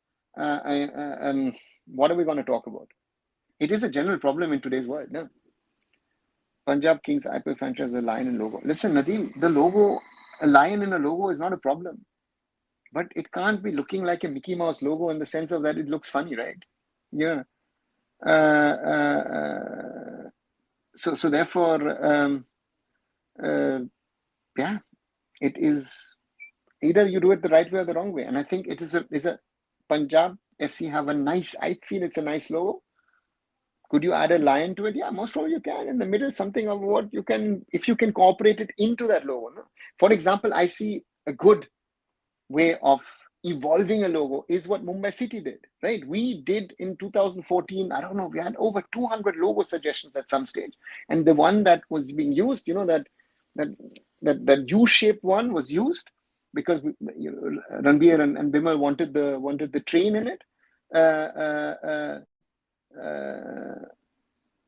S1: are we going to talk about? It is a general problem in today's world. No? Punjab Kings IPL franchise, the lion and logo. Listen, Nadeem, the logo, a lion in a logo is not a problem. But it can't be looking like a Mickey Mouse logo in the sense of that it looks funny, right? Yeah. So therefore, yeah, it is either you do it the right way or the wrong way. And I think it is a Punjab FC have a nice, I feel it's a nice logo. Could you add a lion to it? Yeah, most probably you can. In the middle, something of what you can, if you can incorporate it into that logo. No? For example, I see a good way of evolving a logo is what Mumbai City did, right? We did in 2014, I don't know, we had over 200 logo suggestions at some stage. And the one that was being used, that U-shaped one was used because Ranbir and Bimal wanted the train in it.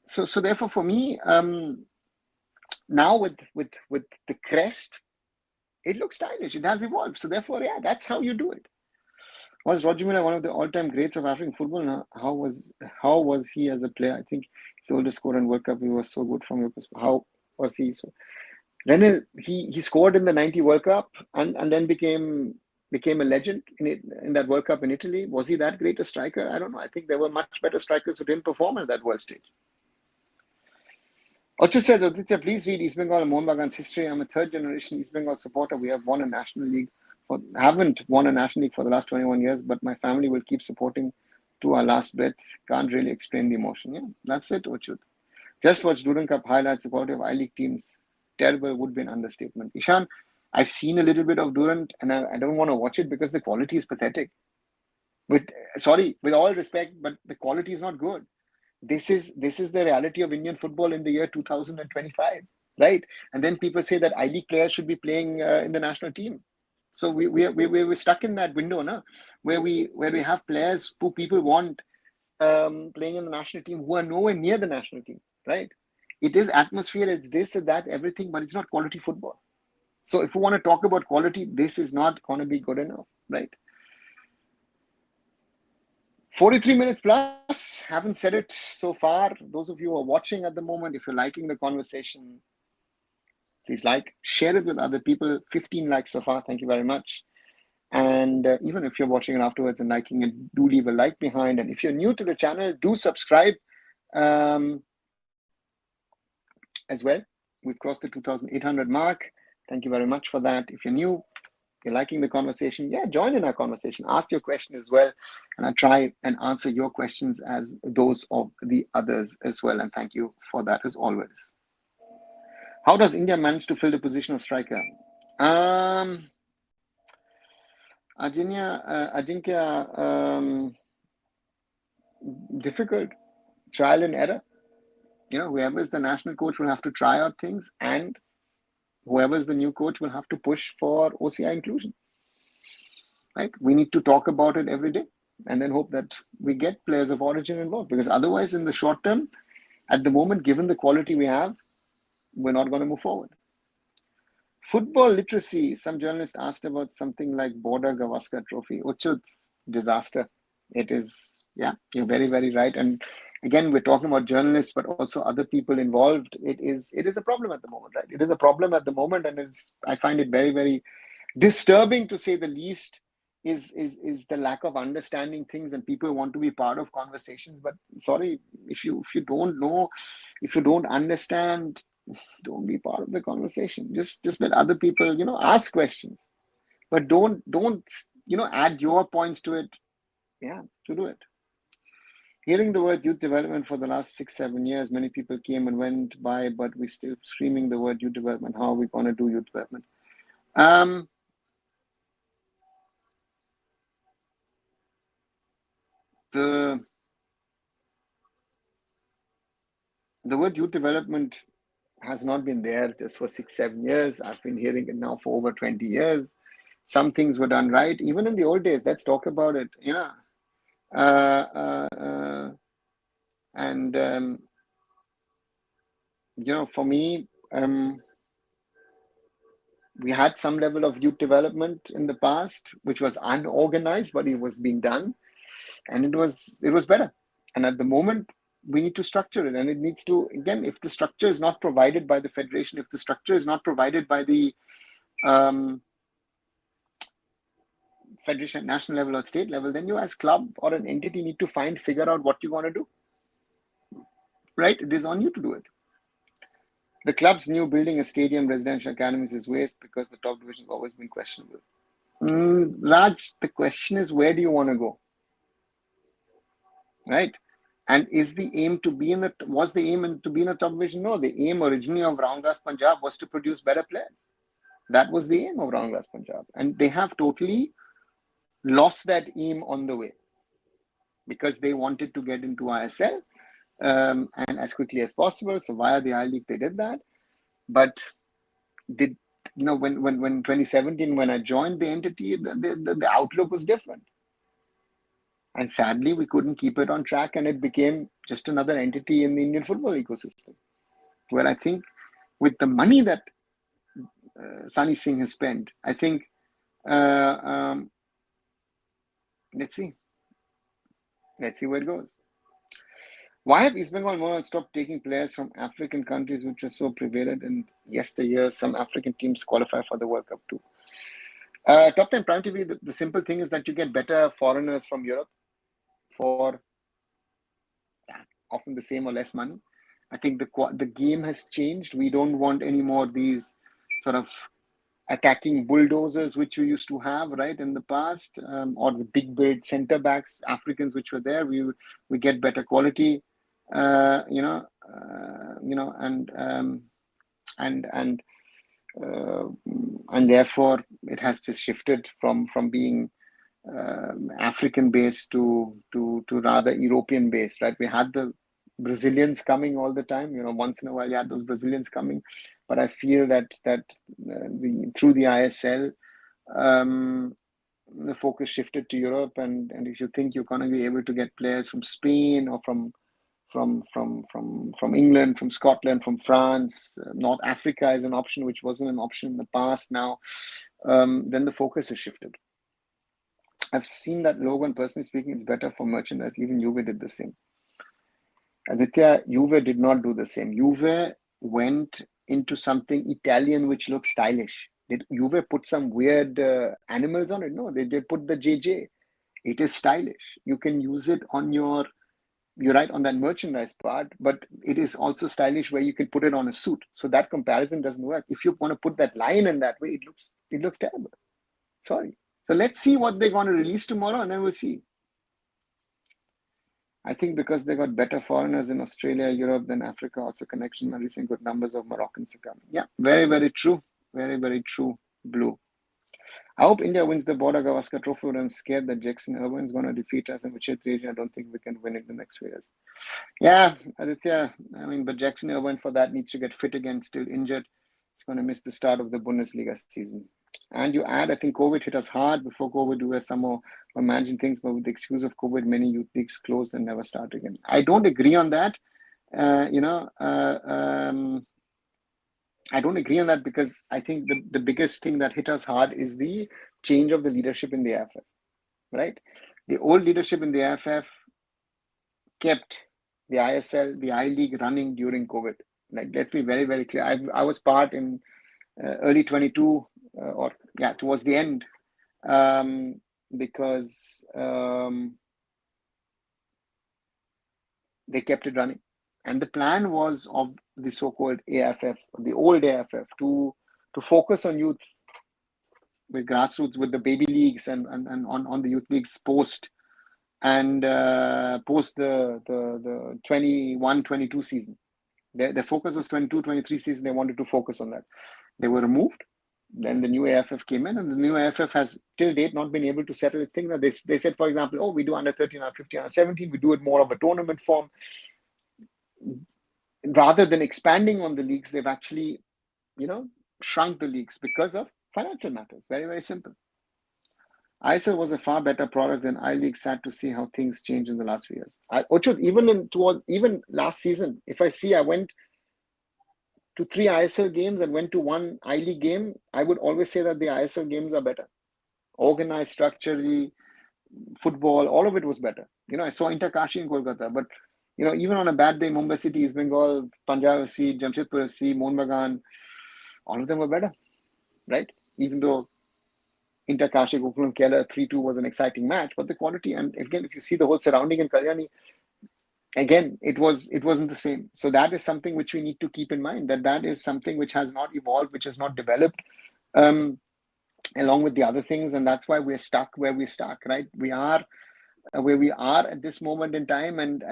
S1: So therefore for me, now with the crest, it looks stylish. It has evolved. So therefore, yeah, that's how you do it. Was Roger Milla one of the all-time greats of African football? How was he as a player? I think he's the oldest scorer in World Cup. He was so good from your perspective. How was he? So Renil, he scored in the 90 World Cup and then became a legend in that World Cup in Italy. Was he that great a striker? I don't know. I think there were much better strikers who didn't perform at that world stage. Ochu says, Aditya, please read East Bengal and Mohun Bagan's history. I'm a third generation East Bengal supporter. We have won a national league. Haven't won a national league for the last 21 years, but my family will keep supporting to our last breath. Can't really explain the emotion. Yeah, that's it, Ochu. Just watch Durand Cup highlights. The quality of I-League teams, terrible would be an understatement. Ishan, I've seen a little bit of Durand and I don't want to watch it because the quality is pathetic. With all respect, but the quality is not good. This is the reality of Indian football in the year 2025, right? And then people say that I-League players should be playing in the national team. So we're stuck in that window, no? where we have players who people want playing in the national team who are nowhere near the national team, right? It is atmosphere, it's this and that, everything, but it's not quality football. So if we want to talk about quality, this is not going to be good enough, right? 43 minutes plus, haven't said it so far. Those of you who are watching at the moment, if you're liking the conversation, please share it with other people. 15 likes so far, thank you very much. And even if you're watching it afterwards and liking it, do leave a like behind. And if you're new to the channel, do subscribe as well. We've crossed the 2,800 mark. Thank you very much for that. If you're new, you're liking the conversation, yeah, join in our conversation. Ask your question as well. And I try and answer your questions as those of the others as well. And thank you for that as always. How does India manage to fill the position of striker? Ajinkya, difficult. Trial and error. Whoever is the national coach will have to try out things, and whoever is the new coach will have to push for OCI inclusion. Right? We need to talk about it every day and then hope that we get players of origin involved, because otherwise in the short term, at the moment, given the quality we have, we're not going to move forward. Football literacy. Some journalist asked about something like Border Gavaskar Trophy. Uchut, disaster. It is, yeah, you're very, very right. And again, we're talking about journalists, but also other people involved. It is a problem at the moment, right? It is a problem at the moment, and I find it very, very disturbing, to say the least, is the lack of understanding things, and people want to be part of conversations. But sorry, if you don't know, if you don't understand, don't be part of the conversation. Just let other people, ask questions, but don't add your points to it. Yeah, to do it. Hearing the word youth development for the last 6-7 years, many people came and went by, but we're still screaming the word youth development. How are we going to do youth development? The word youth development has not been there just for 6-7 years. I've been hearing it now for over 20 years. Some things were done right, even in the old days. Let's talk about it. Yeah. And for me, we had some level of youth development in the past, which was unorganized, but it was being done, and it was better. And at the moment, we need to structure it, and it needs to, again, if the structure is not provided by the federation, if the structure is not provided by the federation at national level or state level, then you as club or an entity need to figure out what you want to do. Right? It is on you to do it. The club's new building a stadium, residential academies is waste because the top division has always been questionable. Raj, the question is, where do you want to go? Right? And is the aim to be was the aim to be in the top division? No, the aim originally of Roundgrass Punjab was to produce better players. That was the aim of Roundgrass Punjab. And they have totally lost that aim on the way because they wanted to get into ISL and as quickly as possible. So via the I-League, they did that. But when 2017, when I joined the entity, the outlook was different. And sadly, we couldn't keep it on track, and it became just another entity in the Indian football ecosystem. Where I think with the money that Sunny Singh has spent, I think, let's see where it goes. Why have East Bengal Mohol stopped taking players from African countries, which were so prevalent in yesteryear? Some African teams qualify for the World Cup too. Top 10 Prime TV, the simple thing is that you get better foreigners from Europe for often the same or less money. I think the game has changed. We don't want any more these sort of attacking bulldozers which we used to have, right, in the past, or the big build center backs, Africans which were there. We get better quality, and therefore it has just shifted from being African based to rather European based, right? We had the Brazilians coming all the time, once in a while you had those Brazilians coming, but I feel that through the ISL, the focus shifted to Europe, and if you think you're going to be able to get players from Spain or from England, from Scotland, from France, North Africa is an option which wasn't an option in the past. Now, then the focus has shifted. I've seen that logo, and personally speaking, it's better for merchandise. Even Juve did the same. Aditya, Juve did not do the same. Juve went into something Italian which looks stylish. Did Juve put some weird animals on it? No, they put the JJ. It is stylish. You can use it on you're right on that merchandise part, but it is also stylish where you can put it on a suit. So that comparison doesn't work. If you want to put that line in that way, it looks terrible. Sorry. So let's see what they're going to release tomorrow, and then we'll see. I think because they got better foreigners in Australia, Europe than Africa, also connection and recent good numbers of Moroccans are coming. Yeah, very, very true. Very, very true, Blue. I hope India wins the Border Gavaskar Trophy, but I'm scared that Jackson Irwin is going to defeat us in Vichet region. I don't think we can win it in the next few years. Yeah, Aditya, but Jackson Irwin for that needs to get fit again, still injured. He's going to miss the start of the Bundesliga season. And you add, I think COVID hit us hard. Before COVID, we were somehow managing things, but with the excuse of COVID, many youth leagues closed and never started again. I don't agree on that. I don't agree on that because I think the biggest thing that hit us hard is the change of the leadership in the AIFF, right? The old leadership in the AIFF kept the ISL, the I-League running during COVID. Like, let's be very, very clear. I was part in early 22 towards the end, because they kept it running. And the plan was of the so-called AIFF, the old AIFF, to focus on youth with grassroots, with the baby leagues and on the youth leagues post the 21-22 season. Their focus was 22-23 season. They wanted to focus on that. They were removed. Then the new AIFF came in, and the new AIFF has till date not been able to settle its thing. They said, for example, oh, we do under 13, under 15, under 17. We do it more of a tournament form. Rather than expanding on the leagues, they've actually, shrunk the leagues because of financial matters. Very, very simple. ISL was a far better product than I-League. Sad to see how things changed in the last few years. Even last season, if I went to 3 ISL games and went to 1 I-League game, I would always say that the ISL games are better. Organized, structurally, football, all of it was better. I saw Inter-Kashi in Kolkata, but even on a bad day, Mumbai City, East Bengal, Punjab FC, Jamshedpur FC, Mohun Bagan, all of them were better, right? Even though Inter-Kashi, Gokulam, Kerala 3-2 was an exciting match, but the quality, and again, if you see the whole surrounding in Kalyani, again, it wasn't the same. So that is something which we need to keep in mind, that is something which has not evolved, which has not developed, along with the other things, and that's why we're stuck where we're stuck, right? We are where we are at this moment in time, and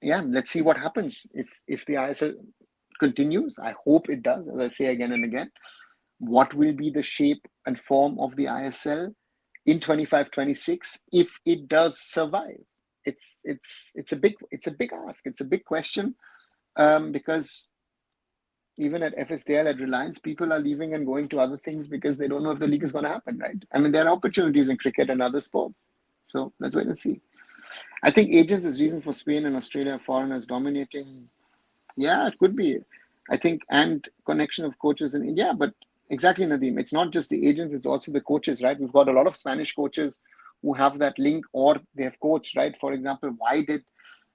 S1: let's see what happens if the ISL continues. I hope it does, as I say again and again. What will be the shape and form of the ISL in 25-26 if it does survive? It's a big ask. It's a big question, because even at FSDL, at Reliance, people are leaving and going to other things because they don't know if the league is going to happen, right? I mean, there are opportunities in cricket and other sports. So let's wait and see. I think agents is reason for Spain and Australia foreigners dominating. Yeah, it could be. I think, and connection of coaches in India, but exactly, Nadeem. It's not just the agents, it's also the coaches, right? We've got a lot of Spanish coaches who have that link, or they have coached, right? For example, why did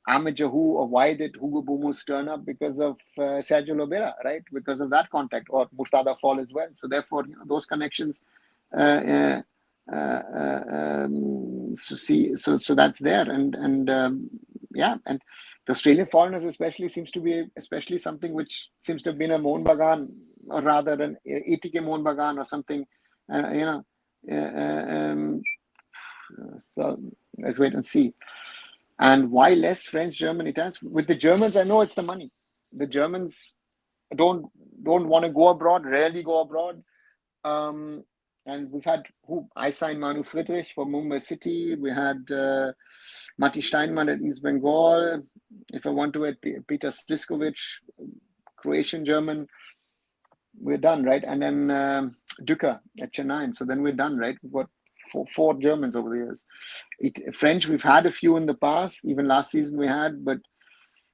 S1: Ahmed Jahu or why did Hugo Bumus turn up? Because of Sergio Lobera, right? Because of that contact, or Murtada Fall as well. So therefore, those connections, so that's there. And the Australian foreigners seems to be something which seems to have been a Mohun Bagan, or rather an ATK Mohun Bagan or something, so let's wait and see. And why less French, German, Italian? With the Germans, I know it's the money. The Germans don't want to go abroad, rarely go abroad. And we've had I signed Manu Friedrich for Mumbai City. We had Mati Steinmann at East Bengal. If I want to add Peter Sliskovic, Croatian, German, we're done, right? And then Duka at Chennai. So then we're done, right? We've got four Germans over the years. French, we've had a few in the past. Even last season we had, but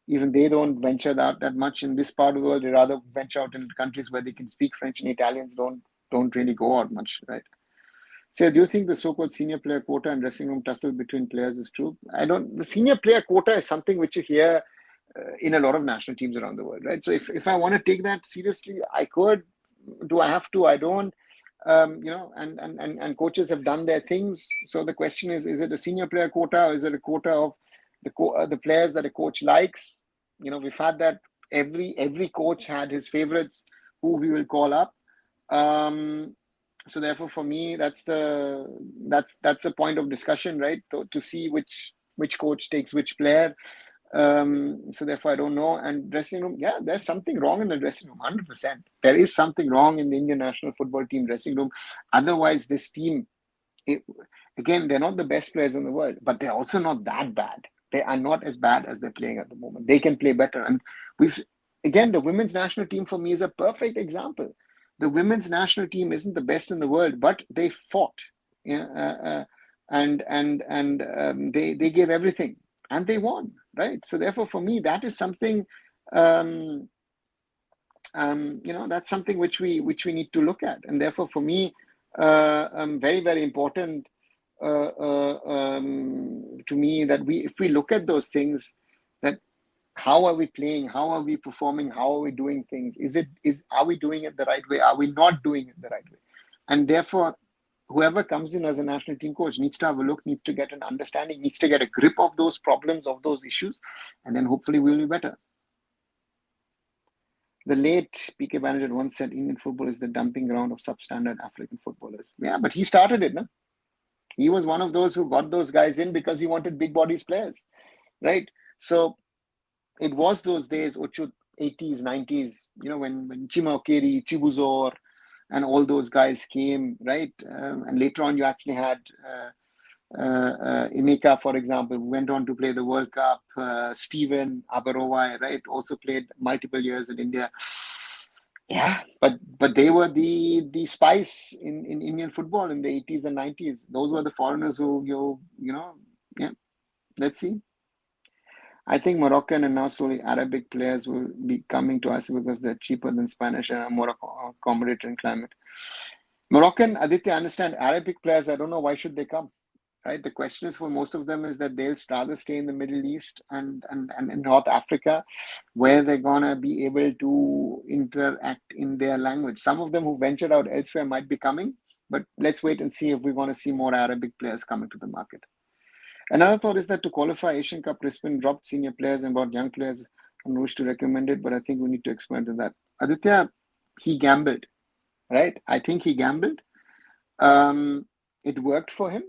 S1: even they don't venture out that much in this part of the world. They rather venture out in countries where they can speak French, and Italians don't really go out much, right? So do you think the so-called senior player quota and dressing room tussle between players is true? The senior player quota is something which you hear in a lot of national teams around the world, right? So if I want to take that seriously, I could. Do I have to? I don't. And coaches have done their things. So the question is it a senior player quota, or is it a quota of the players that a coach likes? We've had that. Every coach had his favorites who we will call up. So therefore, for me, that's a point of discussion, right? To see which coach takes which player. So therefore, I don't know. And dressing room, yeah, there's something wrong in the dressing room, 100%. There is something wrong in the Indian national football team dressing room. Otherwise, this team, again, they're not the best players in the world, but they're also not that bad. They are not as bad as they're playing at the moment. They can play better. And the women's national team for me is a perfect example. The women's national team isn't the best in the world, but they fought, and they gave everything. And they won, right? So therefore, for me, that is something, that's something which we need to look at. And therefore, for me, very, very important to me that if we look at those things, that how are we playing? How are we performing? How are we doing things? Are we doing it the right way? Are we not doing it the right way? And therefore, whoever comes in as a national team coach needs to have a look, needs to get an understanding, needs to get a grip of those problems, of those issues, and then hopefully we'll be better. The late PK Banerjee once said Indian football is the dumping ground of substandard African footballers. Yeah, but he started it, no? He was one of those who got those guys in because he wanted big bodies players, right? So it was those days, 80s, 90s, when Chima Okeri, Chibuzor, and all those guys came, right? And later on, you actually had Emeka, for example, who went on to play the World Cup. Steven Abarovai, right, also played multiple years in India. Yeah, but they were the spice in Indian football in the 80s and 90s. Those were the foreigners who, yeah, let's see. I think Moroccan and now slowly Arabic players will be coming to us because they're cheaper than Spanish and are more accommodated in climate. Moroccan, Aditya, understand Arabic players, I don't know why should they come, right? The question is for most of them is that they'll rather stay in the Middle East and in North Africa where they're going to be able to interact in their language. Some of them who ventured out elsewhere might be coming, but let's wait and see if we want to see more Arabic players coming to the market. Another thought is that to qualify Asian Cup, Crispin dropped senior players and brought young players and wish to recommend it, but I think we need to expand to that. Aditya, he gambled, right? I think he gambled. It worked for him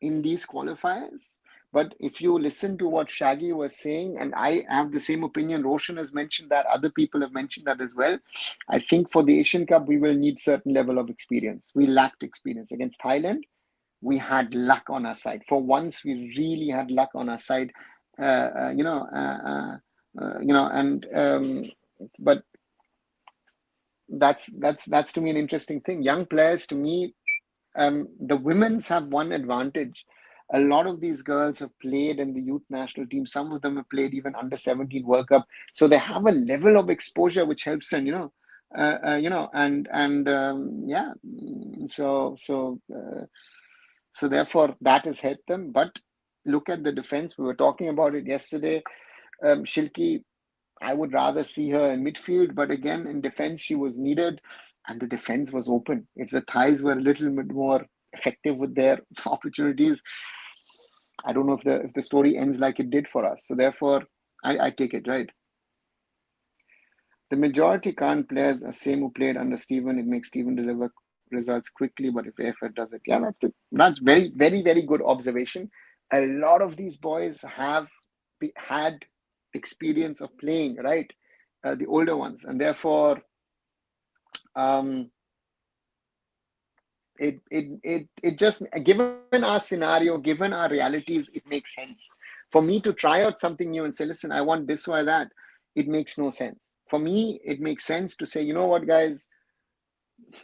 S1: in these qualifiers. But if you listen to what Shaggy was saying, and I have the same opinion, Roshan has mentioned that, other people have mentioned that as well. I think for the Asian Cup, we will need certain level of experience. We lacked experience. Against Thailand, we had luck on our side. For once, we really had luck on our side. But that's to me an interesting thing. Young players, to me, the women's have one advantage. A lot of these girls have played in the youth national team. Some of them have played even under 17 World Cup. So they have a level of exposure which helps them, So therefore, that has helped them. But look at the defense. We were talking about it yesterday. Shilki, I would rather see her in midfield. But again, in defense, she was needed. And the defense was open. If the Thais were a little bit more effective with their opportunities, I don't know if the story ends like it did for us. So therefore, I take it, right? The majority current players are same who played under Steven. It makes Steven deliver results quickly, but if AIFF does it, yeah, that's very, very, very good observation. A lot of these boys have had experience of playing, right? The older ones, and therefore, it just, given our scenario, given our realities, it makes sense. For me to try out something new and say, listen, I want this or that, it makes no sense. For me, it makes sense to say, you know what, guys,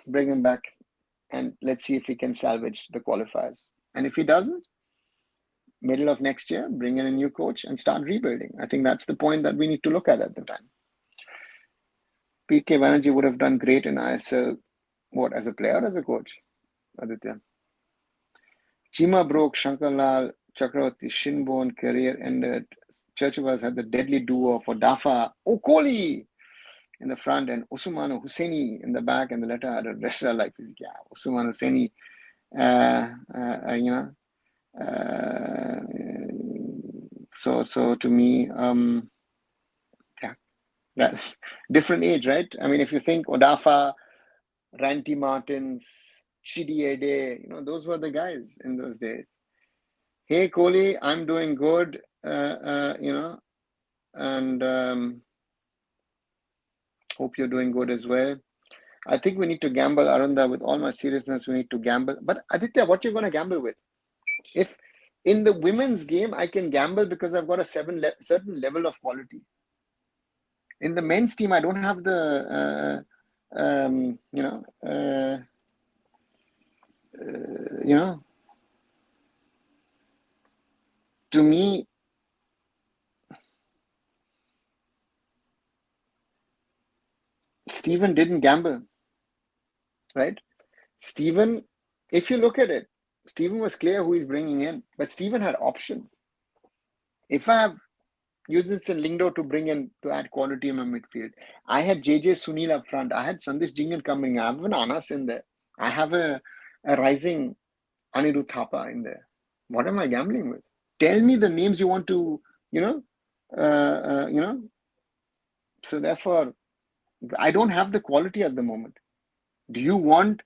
S1: bring him back and let's see if he can salvage the qualifiers. And if he doesn't, middle of next year, bring in a new coach and start rebuilding. I think that's the point that we need to look at the time. PK Banerjee would have done great in ISL. What, as a player or as a coach? Aditya. Chima broke Shankar Lal Chakravarti shin-bone, career ended. Churchwell's had the deadly duo for Dafa Okoli in the front and Usman Husseini in the back, and the latter had a wrestler like physique. Yeah, Usman Husseini, so to me, yeah, that's different age, right? I mean, if you think Odafa, Ranty Martins, Chidi Ede, those were the guys in those days. Hey, Kohli, I'm doing good, and hope you're doing good as well. I think we need to gamble, Arunda, with all my seriousness, we need to gamble. But Aditya, what you're going to gamble with? If in the women's game, I can gamble because I've got a certain level of quality. In the men's team, I don't have the, to me, Steven didn't gamble, right? Steven, if you look at it, Steven was clear who he's bringing in, but Steven had options. If I have Yudhitz and Lingdo to bring in to add quality in my midfield, I had JJ Sunil up front. I had Sandesh Jingan coming. I have an Anas in there. I have a a rising Anirudh Thapa in there. What am I gambling with? Tell me the names you want to, you know, you know. So therefore, I don't have the quality at the moment. Do you want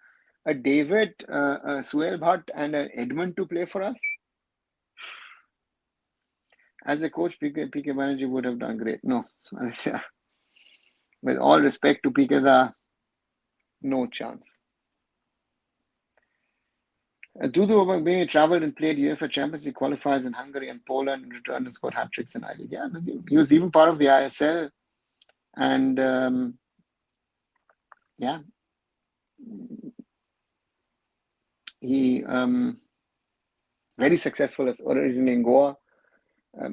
S1: a David, a Suhail Bhatt, and an Edmund to play for us? As a coach, PK Banerjee would have done great. No, with all respect to PK Da, no chance. Dudu Obangbe traveled and played UEFA Champions League qualifiers in Hungary and Poland, and returned and scored hat-tricks in I-League. Yeah, he was even part of the ISL. And yeah, he very successful as originally in Goa.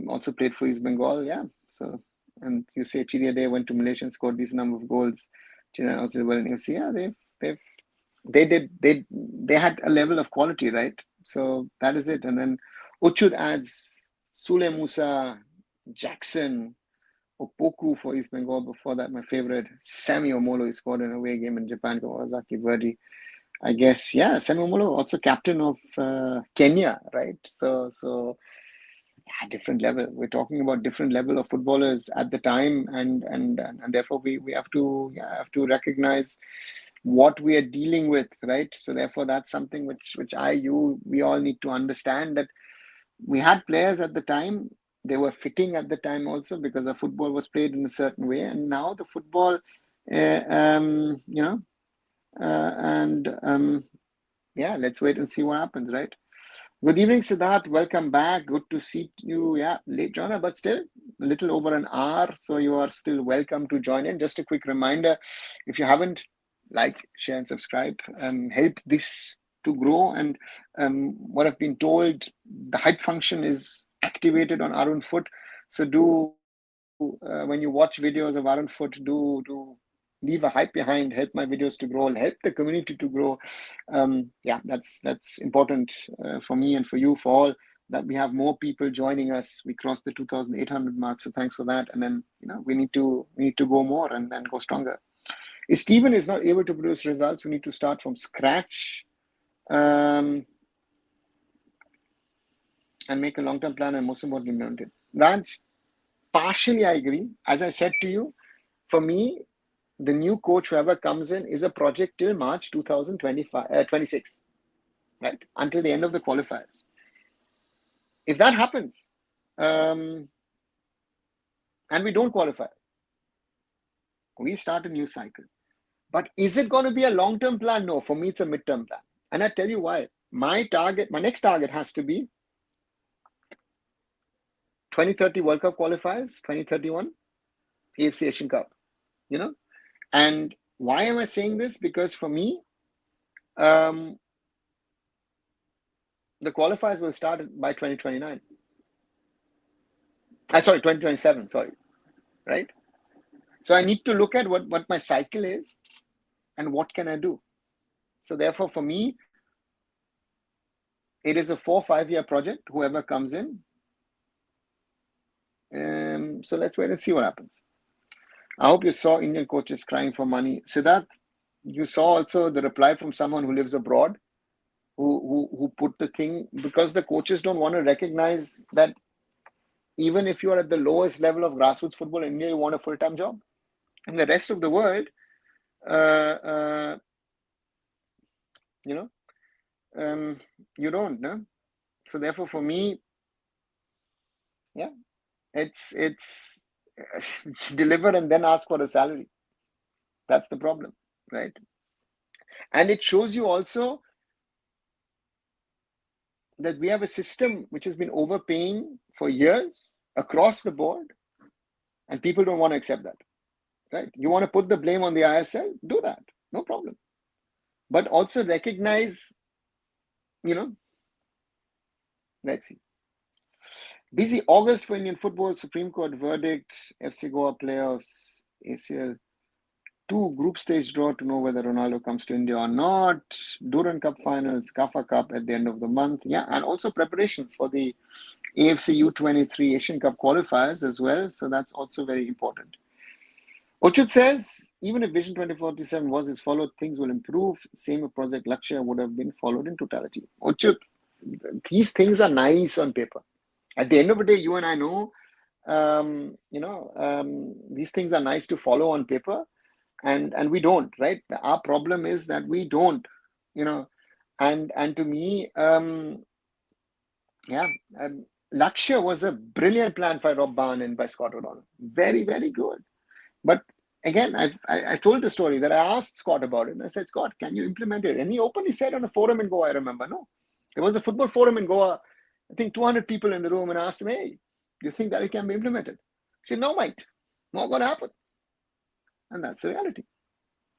S1: Also played for East Bengal. Yeah, so and you say Chidia Day went to Malaysia and scored decent number of goals. Chidia also did well in AFC. Yeah, they had a level of quality, right? So that is it. And then Uchud adds Sule Musa, Jackson, Opoku for East Bengal. Before that, my favorite, Sami Omolo, he scored an away game in Japan, Kawasaki Verdi. I guess, yeah, Sami Omolo, also captain of Kenya, right? So yeah, different level. We're talking about different level of footballers at the time, and therefore we have to recognize what we are dealing with, right? So therefore, that's something which we all need to understand, that we had players at the time. They were fitting at the time also because the football was played in a certain way, and now the football, yeah, let's wait and see what happens, right? Good evening, Siddharth. Welcome back. Good to see you. Yeah, late joiner, but still a little over an hour, so you are still welcome to join in. Just a quick reminder, if you haven't, like, share, and subscribe. Help this to grow. And what I've been told, the hype function is activated on arunfoot. So do when you watch videos of arunfoot, do leave a hype behind. Help my videos to grow and help the community to grow. Yeah, that's important for me and for you, for all, that we have more people joining us. We crossed the 2,800 mark, so thanks for that. And then we need to go more and go stronger. If Stephen is not able to produce results, we need to start from scratch and make a long-term plan, and most importantly, implement it. Raj, partially I agree. As I said to you, for me, the new coach, whoever comes in, is a project till March 2026, right? Until the end of the qualifiers. If that happens, and we don't qualify, we start a new cycle. But is it going to be a long-term plan? No, for me, it's a midterm plan. And I tell you why. My next target has to be 2030 World Cup qualifiers, 2031 AFC Asian Cup, And why am I saying this? Because for me, the qualifiers will start by 2029. Sorry, 2027, sorry, right? So I need to look at what my cycle is and what can I do. So therefore, for me, it is a 4 or 5 year project, whoever comes in. So let's wait and see what happens. I hope you saw Indian coaches crying for money. Siddharth, you saw also the reply from someone who lives abroad, who put the thing, because the coaches don't want to recognize that even if you are at the lowest level of grassroots football in India, you want a full-time job. In the rest of the world, you don't, no? So therefore, for me, yeah, it's deliver and then ask for a salary. That's the problem, right? And it shows you also that we have a system which has been overpaying for years across the board, and people don't want to accept that, right? You want to put the blame on the ISL, do that, no problem. But also recognize, let's see. Busy August for Indian football. Supreme Court verdict, FC Goa playoffs, ACL 2 group stage draw to know whether Ronaldo comes to India or not. Durand Cup finals, CAFA Cup at the end of the month. Yeah, and also preparations for the AFC U23 Asian Cup qualifiers as well. So that's also very important. Ochut says, even if Vision 2047 was is followed, things will improve. Same if Project Lakshya would have been followed in totality. Ochut, these things are nice on paper. At the end of the day, you and I know, these things are nice to follow on paper, and we don't, right? Our problem is that we don't, and to me, Lakshya was a brilliant plan by Rob Barn and by Scott O'Donnell. Very, very good. But again, I told the story that I asked Scott about it. And I said, Scott, can you implement it? And he openly said on a forum in Goa, I remember, no. There was a football forum in Goa, I think 200 people in the room, and I asked him, hey, do you think that it can be implemented? He said, no, mate, not going to happen. And that's the reality.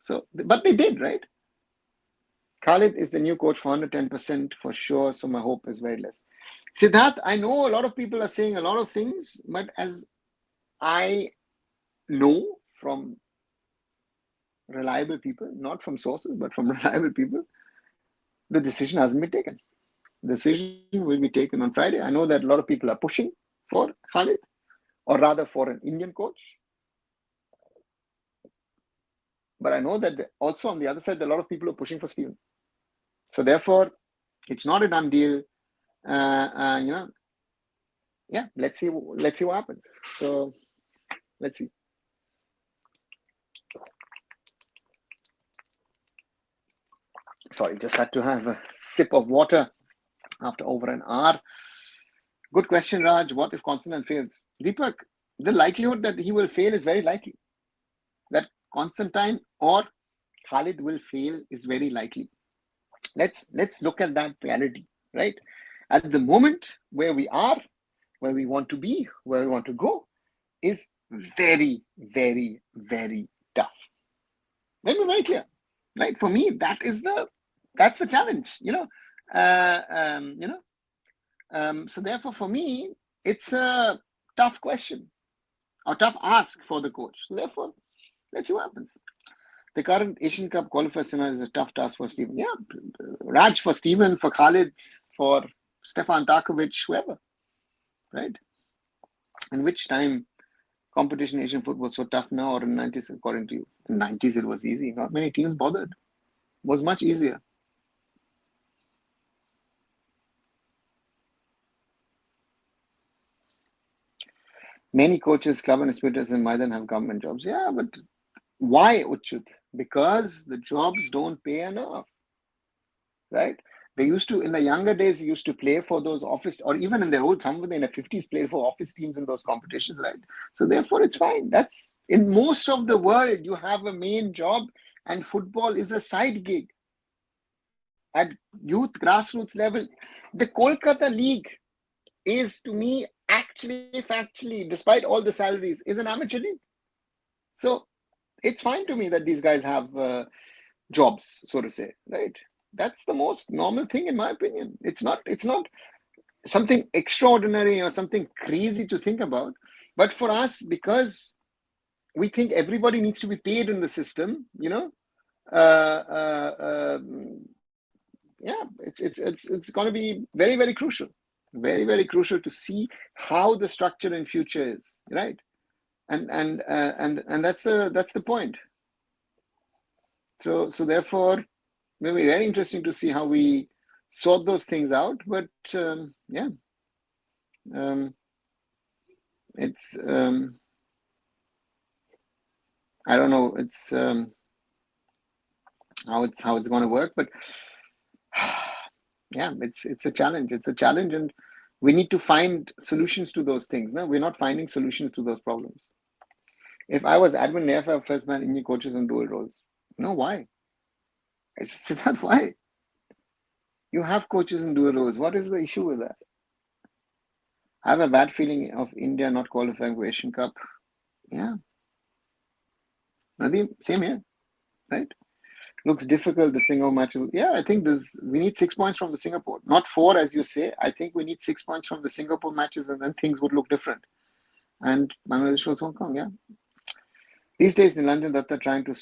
S1: So, but they did, right? Khalid is the new coach for 110% for sure. So my hope is very less. Siddharth, I know a lot of people are saying a lot of things, but as I know from reliable people, not from sources, but from reliable people, the decision hasn't been taken. The decision will be taken on Friday. I know that a lot of people are pushing for Khalid, or rather for an Indian coach. But I know that also on the other side, a lot of people are pushing for Steven. So therefore, it's not a done deal. Let's see what happens. So let's see. Sorry, just had to have a sip of water after over an hour. Good question, Raj. What if Constantine fails? Deepak, the likelihood that he will fail is very likely. That Constantine or Khalid will fail is very likely. Let's look at that reality, right? At the moment where we are, where we want to be, where we want to go, is very, very, very tough. Let me be very clear, right? For me, that's the challenge, So therefore, for me, it's a tough question or tough ask for the coach. So therefore, let's see what happens. The current Asian Cup qualifier scenario is a tough task for Steven. Yeah, Raj for Steven, for Khalid, for Stefan Tarkovic, whoever, right? In which time competition in Asian football was so tough now, or in the 90s, according to you? In the 90s, it was easy. Not many teams bothered. It was much easier. Many coaches, club administrators in Maidan have government jobs. Yeah, but why, Uchut? Because the jobs don't pay enough, right? They used to, in the younger days, used to play for those office, or even in their old, somebody in the 50s played for office teams in those competitions, right? So therefore, it's fine. That's in most of the world, you have a main job, and football is a side gig. At youth grassroots level, the Kolkata League is, to me, factually, despite all the salaries, is an amateur league. So it's fine to me that these guys have jobs, so to say, right? That's the most normal thing, in my opinion. It's not something extraordinary or something crazy to think about. But for us, because we think everybody needs to be paid in the system, it's going to be very, very crucial. Very, very crucial to see how the structure in future is, right? And that's the point. So therefore, it will be very interesting to see how we sort those things out. But it's I don't know. It's how it's going to work, but yeah, it's a challenge. It's a challenge, and we need to find solutions to those things. No, we're not finding solutions to those problems. If I was admin AIFF, first man, Indian coaches on dual roles. No, why? It's not why. You have coaches in dual roles. What is the issue with that? I have a bad feeling of India not qualifying for Asian Cup. Yeah. Nadeem, same here, right? Looks difficult, the Singapore match. Yeah, I think we need 6 points from the Singapore. Not 4, as you say. I think we need 6 points from the Singapore matches, and then things would look different. And Bangladesh was Hong Kong, yeah. These days in London, Datta trying to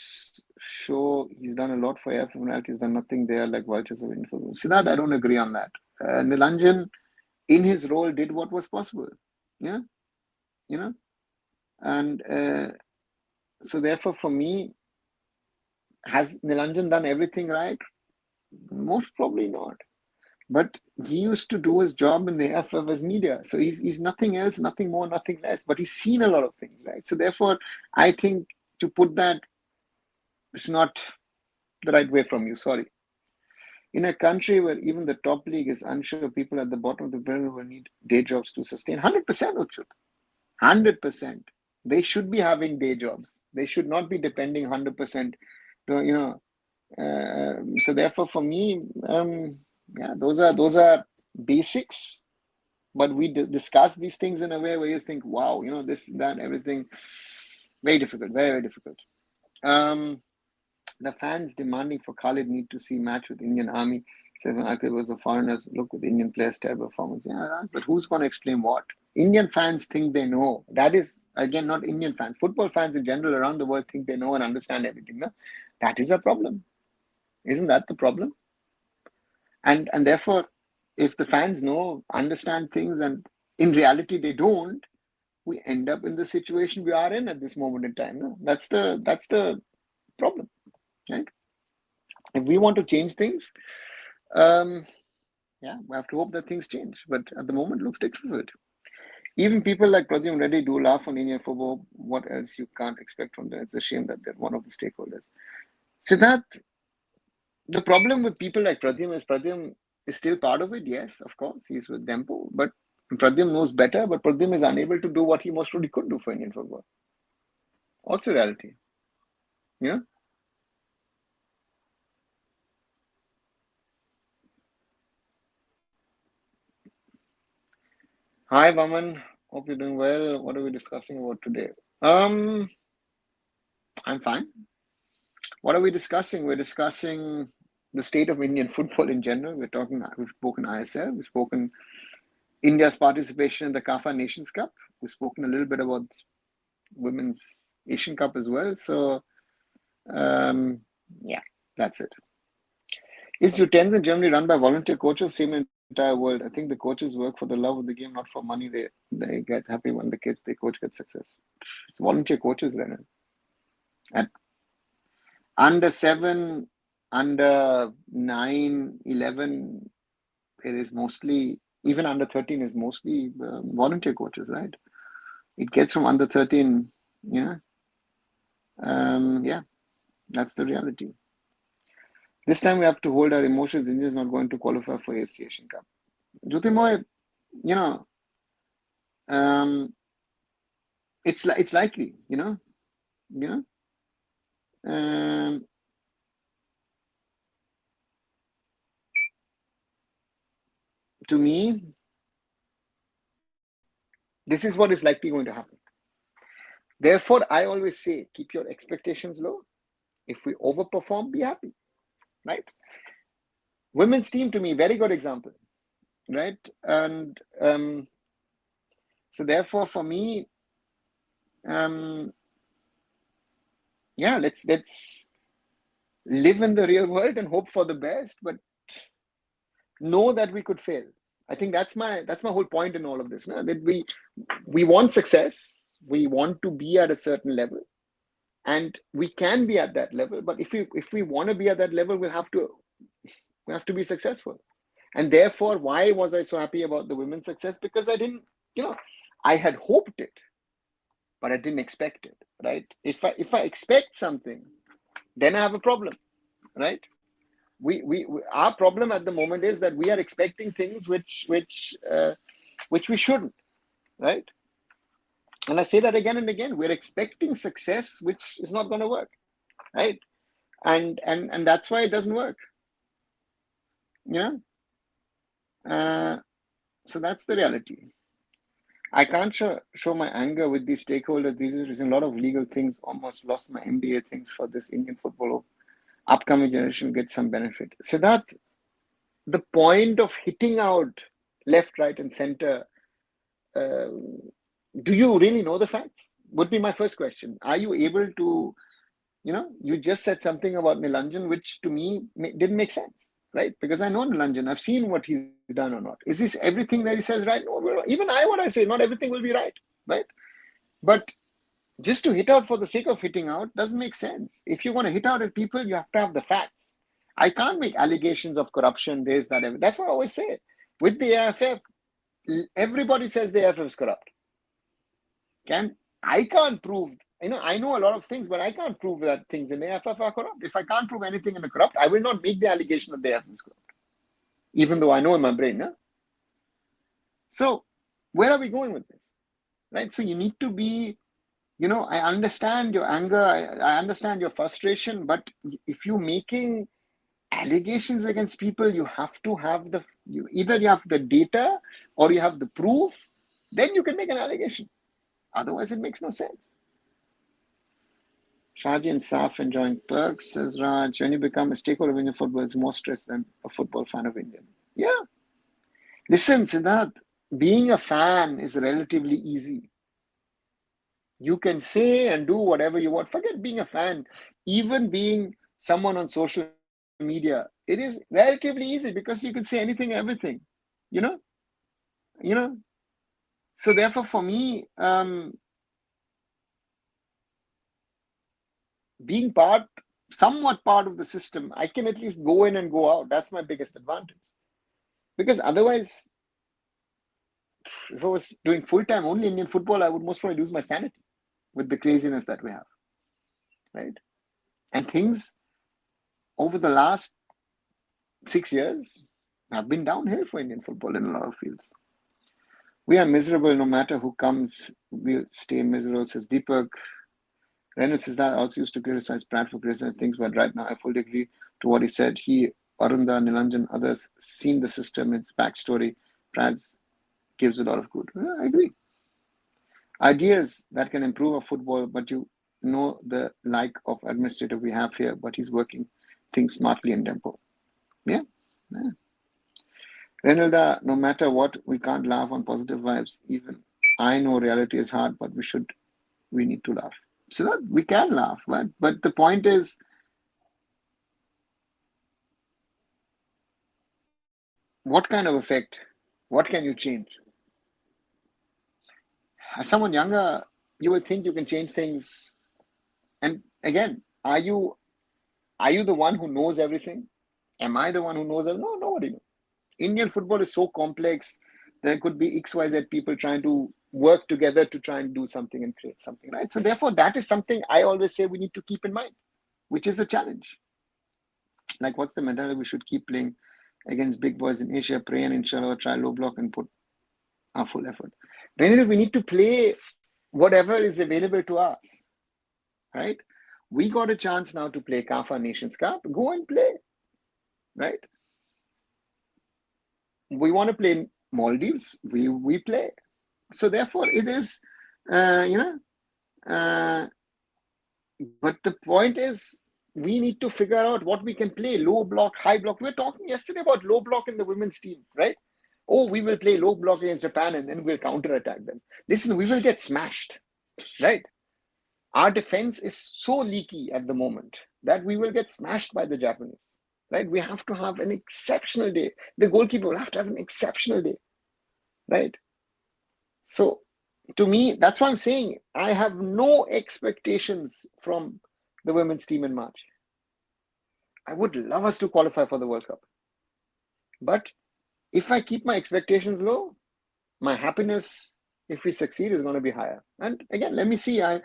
S1: show he's done a lot for AIFF. He's done nothing there like vultures of info. Siddharth, I don't agree on that. Nilanjan, in his role, did what was possible. Yeah, and So therefore, for me, has Nilanjan done everything right? Most probably not. But he used to do his job in the AIFF as media. So he's nothing else, nothing more, nothing less. But he's seen a lot of things, right? So therefore, I think to put that, it's not the right way from you. Sorry. In a country where even the top league is unsure, people at the bottom of the pyramid will need day jobs to sustain. 100%, Uchut. 100%. They should be having day jobs. They should not be depending 100% to, so therefore for me, yeah, those are basics, but we discuss these things in a way where you think, wow, this, that, everything. Very difficult, very, very difficult. The fans demanding for Khalid need to see match with Indian Army. Says it was the foreigners look with Indian players terrible performance. Yeah, but who's going to explain what? Indian fans think they know. That is, again, not Indian fans. Football fans in general around the world think they know and understand everything. No? That is a problem. Isn't that the problem? And therefore, if the fans know, understand things, and in reality they don't, we end up in the situation we are in at this moment in time. No? That's the problem, right? If we want to change things, yeah, we have to hope that things change. But at the moment, it looks difficult. Even people like Pradyum Reddy do laugh on Indian football. What else you can't expect from them? It's a shame that they're one of the stakeholders. Siddharth, the problem with people like Pradyum is still part of it. Yes, of course, he's with Dempo, but Pradyum knows better. But Pradyum is unable to do what he most probably could do for Indian football. Also, reality, you know. Hi, Vaman. Hope you're doing well. What are we discussing about today? I'm fine. What are we discussing? We're discussing the state of Indian football in general. We've spoken ISL. We've spoken India's participation in the CAFA Nations Cup. We've spoken a little bit about Women's Asian Cup as well. So, yeah, that's it. Is U10s in Germany run by volunteer coaches? Same in the entire world. I think the coaches work for the love of the game, not for money. They get happy when the kids they coach get success. It's volunteer coaches, Leonard. At under 7, under 9, 11, it is mostly, even under 13 is mostly volunteer coaches, right? It gets from under 13, yeah. Yeah, that's the reality. This time we have to hold our emotions. India is not going to qualify for AFC Asian Cup. Jyotirmoy, it's likely, to me, this is what is likely going to happen. Therefore, I always say, keep your expectations low. If we overperform, be happy, right? Women's team, to me, very good example, right? And so therefore, for me, yeah, let's live in the real world and hope for the best, but know that we could fail. I think that's my whole point in all of this. No? That we want success, we want to be at a certain level, and we can be at that level. But if we want to be at that level, we have to be successful. And therefore, why was I so happy about the women's success? Because I didn't, I had hoped it, but I didn't expect it, right? If I expect something, then I have a problem, right? We our problem at the moment is that we are expecting things which we shouldn't, right? And I say that again and again. We're expecting success which is not going to work, right? And that's why it doesn't work. So that's the reality. I can't show my anger with these stakeholders. There's a lot of legal things. Almost lost my MBA things for this Indian football. Upcoming generation gets some benefit. Siddharth, the point of hitting out left, right, and center, do you really know the facts? Would be my first question. Are you able to, you just said something about Nilanjan, which to me didn't make sense, right? Because I know Nilanjan, I've seen what he's done or not. Is this everything that he says right? No, even what I say, not everything will be right, right? But Just to hit out for the sake of hitting out doesn't make sense. If you want to hit out at people, you have to have the facts. I can't make allegations of corruption, this, that, everything. That's what I always say. With the AIFF, everybody says the AIFF is corrupt. I can't prove, I know a lot of things, but I can't prove that things in the AIFF are corrupt. If I can't prove anything in the corrupt, I will not make the allegation that the AIFF is corrupt, even though I know in my brain. No? So where are we going with this? Right? So you need to be, I understand your anger, I understand your frustration, but if you're making allegations against people, you have to have either you have the data or you have the proof, then you can make an allegation. Otherwise, it makes no sense. Shaji and Saf enjoying perks, says Raj. When you become a stakeholder of Indian football, it's more stress than a football fan of Indian. Yeah. Listen, Siddharth, being a fan is relatively easy. You can say and do whatever you want. Forget being a fan. Even being someone on social media, it is relatively easy because you can say anything, everything. So therefore, for me, being somewhat part of the system, I can at least go in and go out. That's my biggest advantage. Because otherwise, if I was doing full-time only Indian football, I would most probably lose my sanity with the craziness that we have. Right? And things over the last 6 years have been downhill for Indian football in a lot of fields. We are miserable no matter who comes. We'll stay miserable, says Deepak. Reynolds says that also used to criticize Pratt for criticizing things, but right now I fully agree to what he said. He, Arunda, Nilanjan, others seen the system, its backstory. Pratt gives a lot of good. I agree. Ideas that can improve our football, but you know the like of administrator we have here, but he's working things smartly in tempo. Yeah. Renilda, no matter what, we can't laugh on positive vibes. Even I know reality is hard, but we need to laugh. So that we can laugh, but the point is, what kind of effect? What can you change? As someone younger, you will think you can change things. And again, are you the one who knows everything? Am I the one who knows everything? No, nobody knows. Indian football is so complex. There could be XYZ people trying to work together to try and do something and create something, right? So therefore, that is something I always say we need to keep in mind, which is a challenge. Like, what's the mentality? We should keep playing against big boys in Asia, pray and inshallah try low block and put our full effort. Really, we need to play whatever is available to us, right? We got a chance now to play CAFA Nations Cup. Go and play, right? We want to play Maldives. We play. So therefore, it is, but the point is, we need to figure out what we can play. Low block, high block. We were talking yesterday about low block in the women's team, right? Oh, we will play low block against Japan and then we'll counter-attack them. Listen, we will get smashed, right? Our defense is so leaky at the moment that we will get smashed by the Japanese, right? We have to have an exceptional day. The goalkeeper will have to have an exceptional day, right? So to me, that's why I'm saying I have no expectations from the women's team in March. I would love us to qualify for the World Cup. But if I keep my expectations low, my happiness, if we succeed, is going to be higher. And again, let me see. I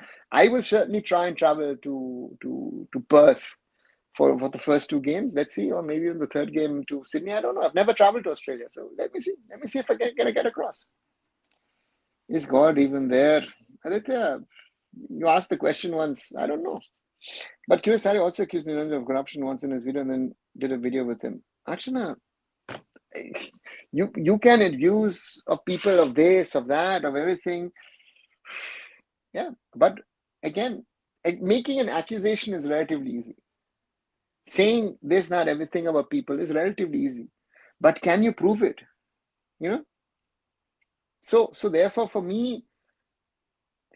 S1: will certainly try and travel to Perth for the first 2 games. Let's see, or maybe in the 3rd game to Sydney. I don't know. I've never traveled to Australia, so let me see. Let me see if I can get across. Is God even there? Aditya, you asked the question once. I don't know. But Kiyoshari also accused Niranjan of corruption once in his video and then did a video with him. Archana, you can accuse of people of this, of that, of everything. Yeah, but again, making an accusation is relatively easy. Saying this, not everything about people is relatively easy. But can you prove it? So therefore, for me,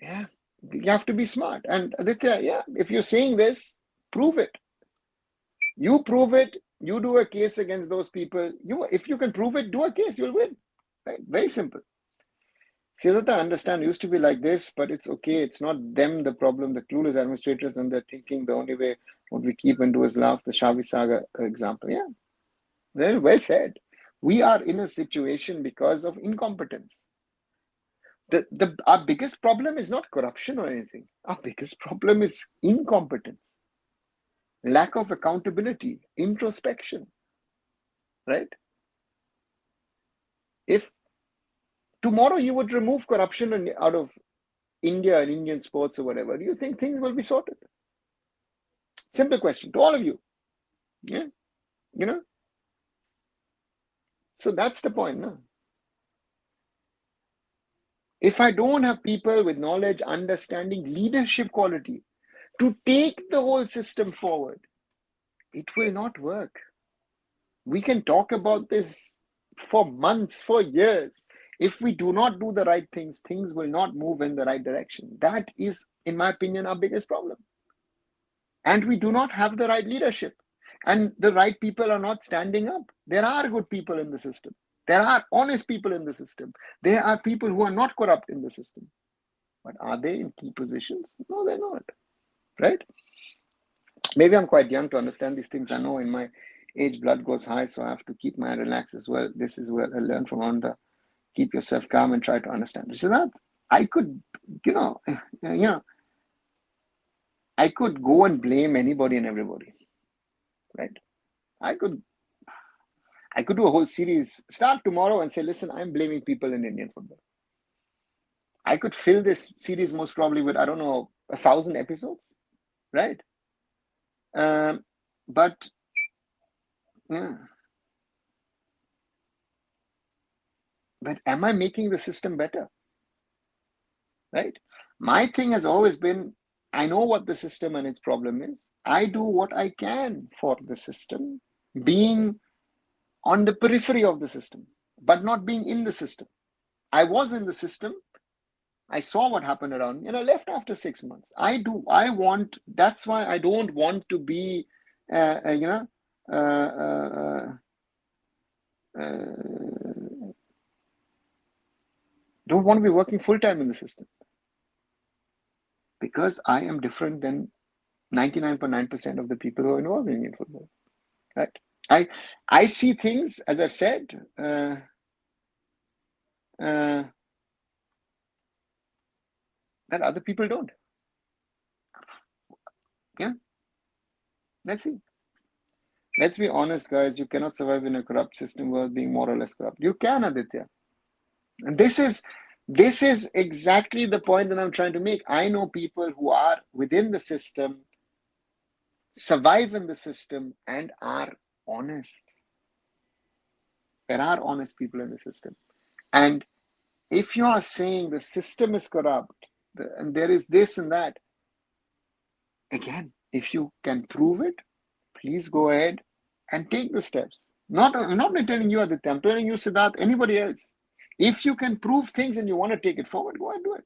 S1: yeah, you have to be smart. And Aditya, yeah, if you're saying this, prove it. You prove it. You do a case against those people. If you can prove it, do a case. You'll win. Right? Very simple. Siddhartha, I understand, used to be like this, but it's okay. It's not them the problem, the clueless administrators, and they're thinking the only way what we keep and do is laugh. The Shavi Saga example. Yeah, very well said. We are in a situation because of incompetence. Our biggest problem is not corruption or anything. Our biggest problem is incompetence, lack of accountability, introspection, right? If tomorrow you would remove corruption out of India and Indian sports or whatever, do you think things will be sorted? Simple question to all of you. Yeah, you know. So that's the point, no? If I don't have people with knowledge, understanding, leadership quality to take the whole system forward, it will not work. We can talk about this for months, for years. If we do not do the right things, things will not move in the right direction. That is, in my opinion, our biggest problem. And we do not have the right leadership. And the right people are not standing up. There are good people in the system. There are honest people in the system. There are people who are not corrupt in the system. But are they in key positions? No, they're not. Right? Maybe I'm quite young to understand these things. I know in my age, blood goes high, so I have to keep my relax as well. This is where I learned from Honda. Keep yourself calm and try to understand. So that I could, I could go and blame anybody and everybody, right? I could do a whole series, start tomorrow and say, listen, I'm blaming people in Indian football. I could fill this series most probably with, I don't know, 1,000 episodes, right? But yeah. But am I making the system better? Right? My thing has always been, I know what the system and its problem is. I do what I can for the system, being on the periphery of the system, but not being in the system. I was in the system. I saw what happened around me and I left after 6 months. That's why I don't want to be, don't want to be working full time in the system because I am different than 99.9% of the people who are involved in Indian football, right? I see things, as I've said, that other people don't. Yeah, let's see. Let's be honest, guys. You cannot survive in a corrupt system while being more or less corrupt. You can, Aditya. And this is exactly the point that I'm trying to make. I know people who are within the system, survive in the system, and are honest. There are honest people in the system. And if you are saying the system is corrupt and there is this and that, again, if you can prove it, please go ahead and take the steps. I'm not telling you, Aditya, I'm telling you, Siddharth, anybody else. If you can prove things and you want to take it forward, go and do it.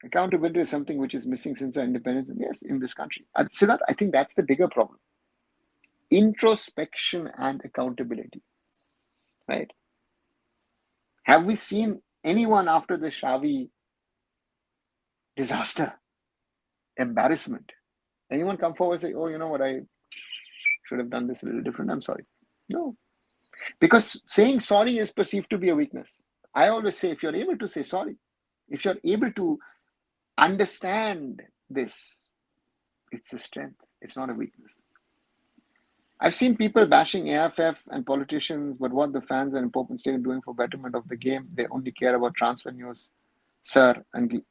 S1: Accountability is something which is missing since our independence, yes, in this country. Siddharth, I think that's the bigger problem. Introspection and accountability, right? Have we seen anyone after the Shavi disaster, embarrassment, anyone come forward and say, oh, you know what, I should have done this a little different, I'm sorry? No. Because saying sorry is perceived to be a weakness. I always say, if you're able to say sorry, if you're able to understand this, it's a strength. It's not a weakness. I've seen people bashing AIFF and politicians, but what the fans and important state are doing for betterment of the game, they only care about transfer news, sir, and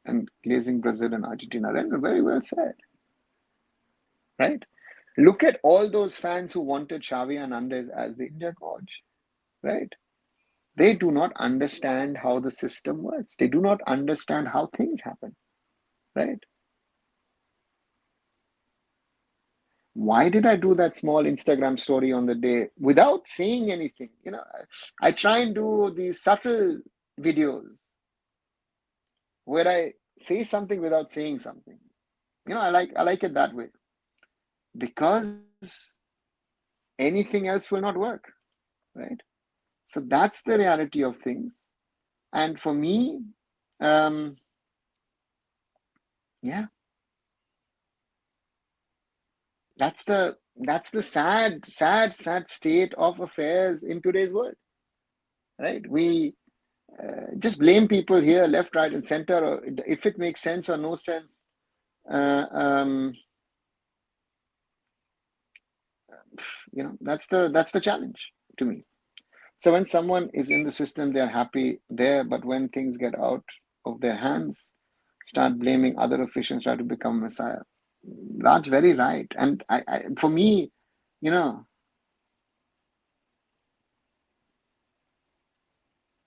S1: glazing Brazil and Argentina. Very well said. Right? Look at all those fans who wanted Xavi Hernandez as the India coach. Right? They do not understand how the system works. They do not understand how things happen. Right? Why did I do that small Instagram story on the day without saying anything? I try and do these subtle videos where I say something without saying something. I like it that way because anything else will not work, right? So that's the reality of things. And for me, yeah, that's the sad state of affairs in today's world, right? We just blame people here, left, right, and center, or if it makes sense or no sense. That's the challenge to me. So when someone is in the system, they're happy there, but when things get out of their hands, start blaming other officials, try to become messiah. Raj, very right. And for me,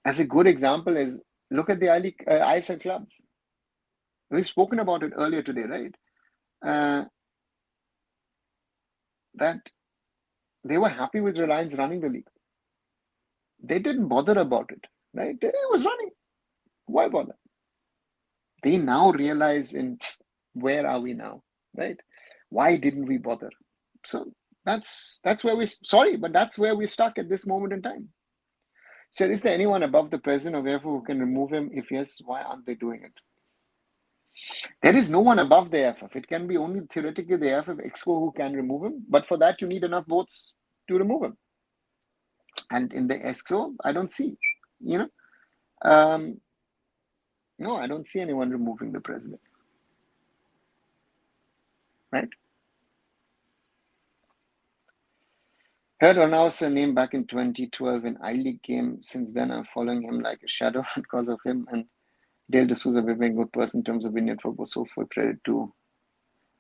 S1: as a good example is look at the ISL clubs. We've spoken about it earlier today, right? That they were happy with Reliance running the league. They didn't bother about it, right? It was running. Why bother? They now realize where are we now, right? Why didn't we bother? So that's where that's where we're stuck at this moment in time. So is there anyone above the president of AIFF who can remove him? If yes, why aren't they doing it? There is no one above the AIFF. It can be only theoretically the AIFF Exco who can remove him, but for that you need enough votes to remove him. And in the Exco, I don't see, no, I don't see anyone removing the president, right? Heard Arun's name back in 2012 in I-League game. Since then, I'm following him like a shadow because of him. And Dale D'Souza, a very good person in terms of Indian football. So for credit to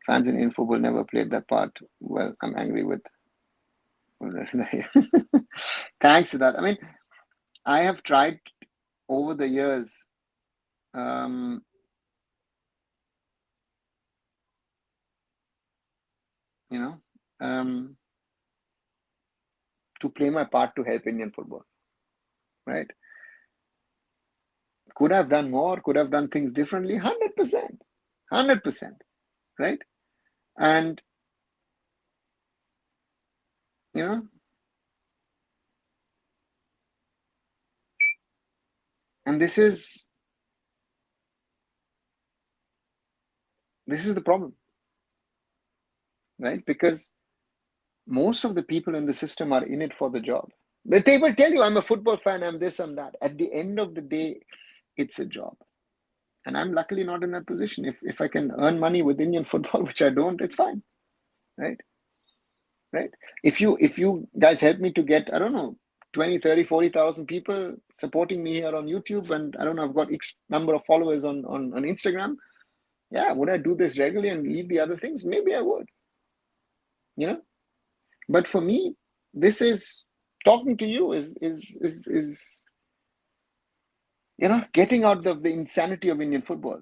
S1: fans in Indian football, never played that part. Well, I'm angry with. Thanks to that. I mean, I have tried over the years. To play my part to help Indian football, right? Could I have done more? Could I have done things differently? 100%, 100%, right? And and this is the problem, right? Because most of the people in the system are in it for the job. But they will tell you, I'm a football fan, I'm this, I'm that. At the end of the day, it's a job. And I'm luckily not in that position. If I can earn money with Indian football, which I don't, it's fine, right? Right? If you guys help me to get, I don't know, 20, 30, 40,000 people supporting me here on YouTube, and I don't know, I've got X number of followers on Instagram. Yeah, would I do this regularly and leave the other things? Maybe I would. But for me, this is talking to you is getting out of the insanity of Indian football,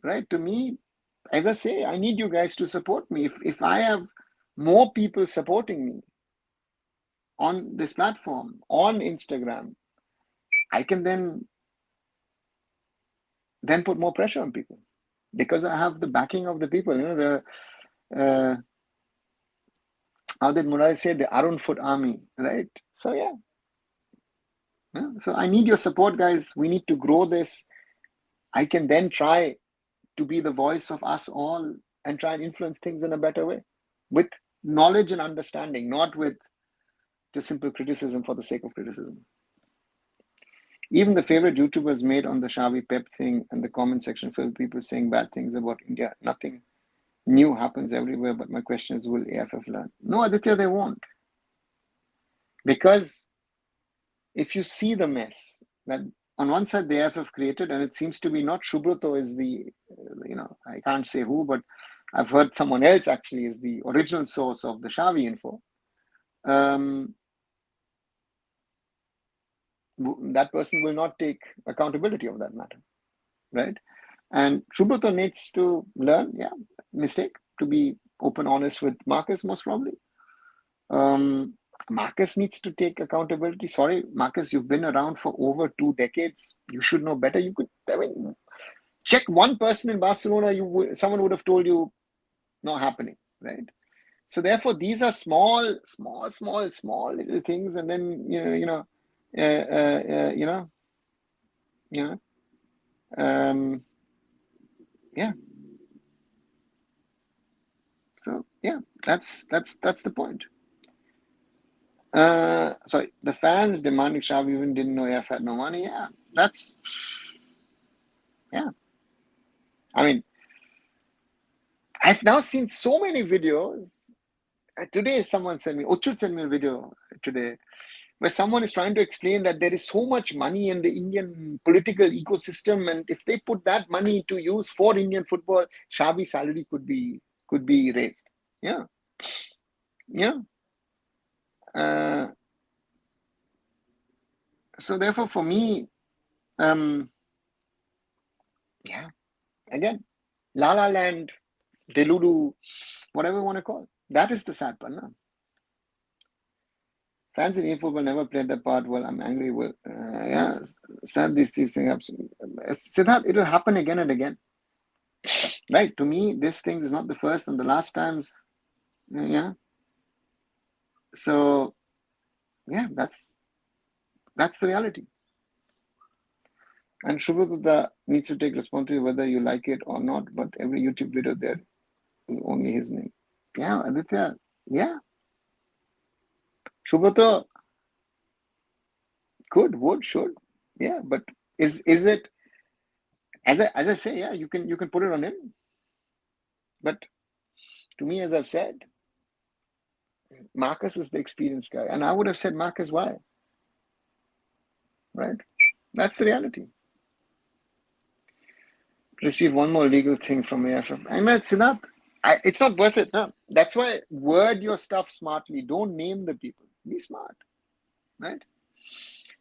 S1: right? To me, as I say, I need you guys to support me. If I have more people supporting me on this platform, on Instagram, I can then put more pressure on people because I have the backing of the people. How did Murali say, the arunfoot army, right? So yeah. So I need your support, guys. We need to grow this. I can then try to be the voice of us all and try and influence things in a better way with knowledge and understanding, not with just simple criticism for the sake of criticism. Even the favorite YouTubers made on the Xavi Pep thing and the comment section filled with people saying bad things about India. Nothing new happens everywhere, but my question is, will AIFF learn? No, Aditya, they won't. Because if you see the mess that on one side the AIFF created, and it seems to be not Shubroto is the, I can't say who, but I've heard someone else actually is the original source of the Xavi info. That person will not take accountability of that matter, right? And Shubroto needs to learn, mistake, to be open, honest with Marcus, most probably. Marcus needs to take accountability. Sorry, Marcus, you've been around for over 2 decades. You should know better. You could, check one person in Barcelona, someone would have told you, not happening, right? So therefore, these are small little things, and then you know. Yeah. So yeah, that's the point. Sorry, the fans demanding Xavi even didn't know AIFF had no money. Yeah, yeah. I mean, I've now seen so many videos. Today, someone sent me, Ochut sent me a video today where someone is trying to explain that there is so much money in the Indian political ecosystem, and if they put that money to use for Indian football, Xavi's salary could be raised. Yeah, yeah. Uh, so therefore, for me, yeah, again, La La Land, Delulu, whatever you want to call it. That is the sad part. No? Fans in Indian football never played that part. Well, I'm angry with. Yeah, sad these things happen. Siddharth, it will happen again and again. Right? To me, this thing is not the first and the last times. Yeah. So, yeah, that's the reality. And Shubhadutta needs to take responsibility whether you like it or not. But every YouTube video there is only his name. Yeah, Aditya. Yeah. Shubhadutta could, would, should. Yeah, but is it as I say? Yeah, you can put it on him. But to me, as I've said, Marcus is the experienced guy, and I would have said Marcus. Why? Right? That's the reality. Receive one more legal thing from AIFF. I mean, Siddharth, it's not worth it. No. That's why word your stuff smartly. Don't name the people. Be smart, right?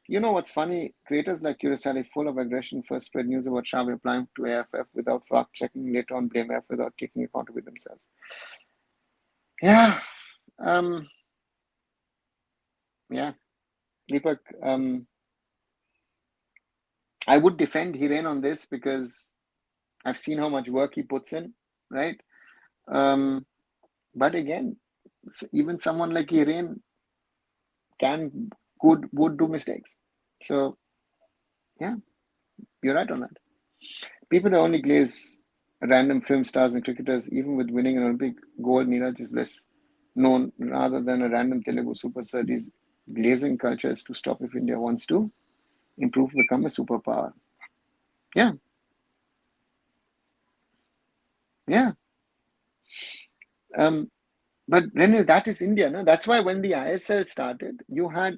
S1: You know what's funny? Creators like Curacali, full of aggression, first spread news about Xavi applying to AIFF without fact checking, later on blame AIFF without taking accountability themselves. Yeah. Yeah. Deepak, I would defend Hiren on this because I've seen how much work he puts in, right? But again, even someone like Hiren would do mistakes. So, yeah, you're right on that. People only glaze random film stars and cricketers, even with winning an Olympic gold. Neeraj is less known rather than a random Telugu superstar. These glazing cultures to stop if India wants to improve, become a superpower. Yeah. Yeah. But Renil, that is India. No? That's why when the ISL started, you had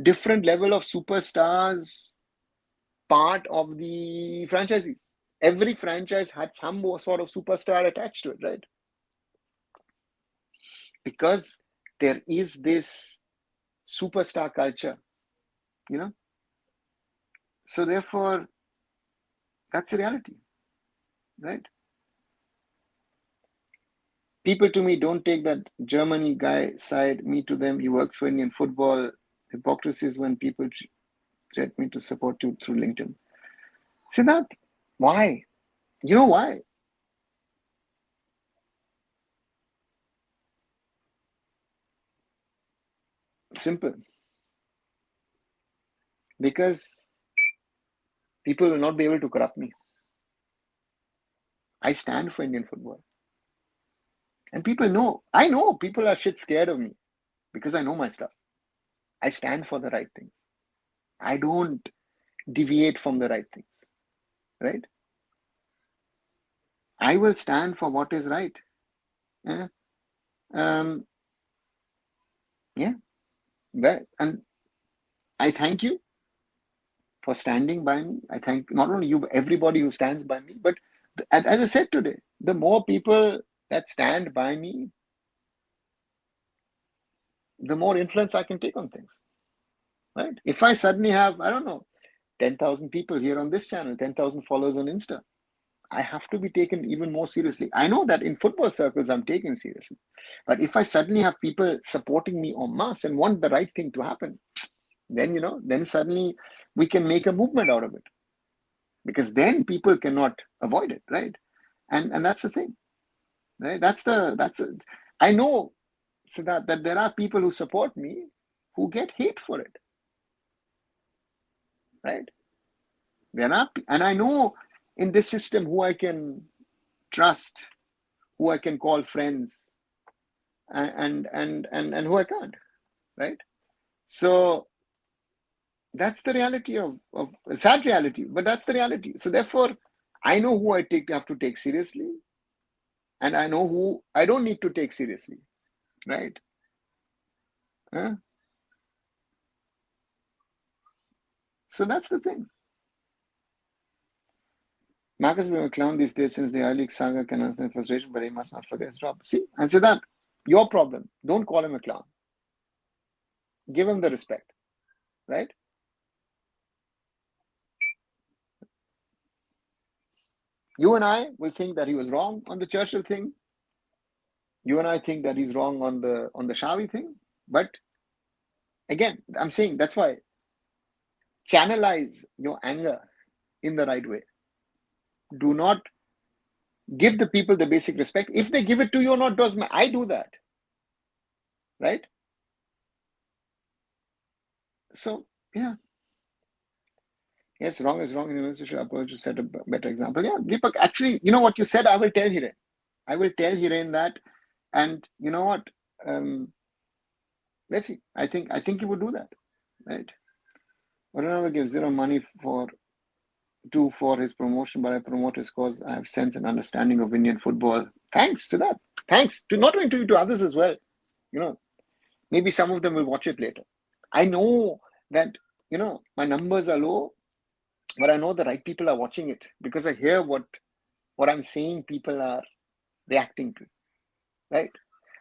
S1: different level of superstars part of the franchisee. Every franchise had some sort of superstar attached to it, right? Because there is this superstar culture, you know. So therefore, that's the reality, right? People to me don't take that Germany guy side, me to them. He works for Indian football. Hypocrisy is when people threat me to support you through LinkedIn. Siddharth, why? You know why? Simple. Because people will not be able to corrupt me. I stand for Indian football. And people know, I know people are shit scared of me because I know my stuff. I stand for the right things. I don't deviate from the right things, right? I will stand for what is right. Yeah. Yeah. And I thank you for standing by me. I thank not only you, but everybody who stands by me. But as I said today, the more people that stand by me, the more influence I can take on things, right? If I suddenly have, I don't know, 10,000 people here on this channel, 10,000 followers on Insta, I have to be taken even more seriously. I know that in football circles, I'm taken seriously. But if I suddenly have people supporting me en masse and want the right thing to happen, then, then suddenly we can make a movement out of it. Because then people cannot avoid it, right? And that's the thing, right? I know, Siddharth, that there are people who support me who get hate for it, right? And I know in this system who I can trust, who I can call friends, and who I can't, right? So that's the reality of a sad reality, but that's the reality. So therefore, I know who I have to take seriously, and I know who I don't need to take seriously, right? Huh? So that's the thing. Marcus became a clown these days since the early saga can understand frustration, but he must not forget his job. See, answer that. Your problem. Don't call him a clown. Give him the respect, right? You and I will think that he was wrong on the Churchill thing. You and I think that he's wrong on the Shawi thing. But again, I'm saying that's why channelize your anger in the right way. Do not give the people the basic respect. If they give it to you or not, does I do that, right? So yeah. Yes, wrong is wrong. University should approach to set a better example. Yeah, Deepak, actually, you know what you said? I will tell Hiren. I will tell Hiren that. And you know what? Let's see. I think he would do that, right? Ronaldo gives zero money for his promotion, but I promote his cause. I have sense and understanding of Indian football. Thanks to that. Thanks to not only to others as well. You know, maybe some of them will watch it later. I know that my numbers are low, but I know the right people are watching it because I hear what I'm saying. People are reacting to, right?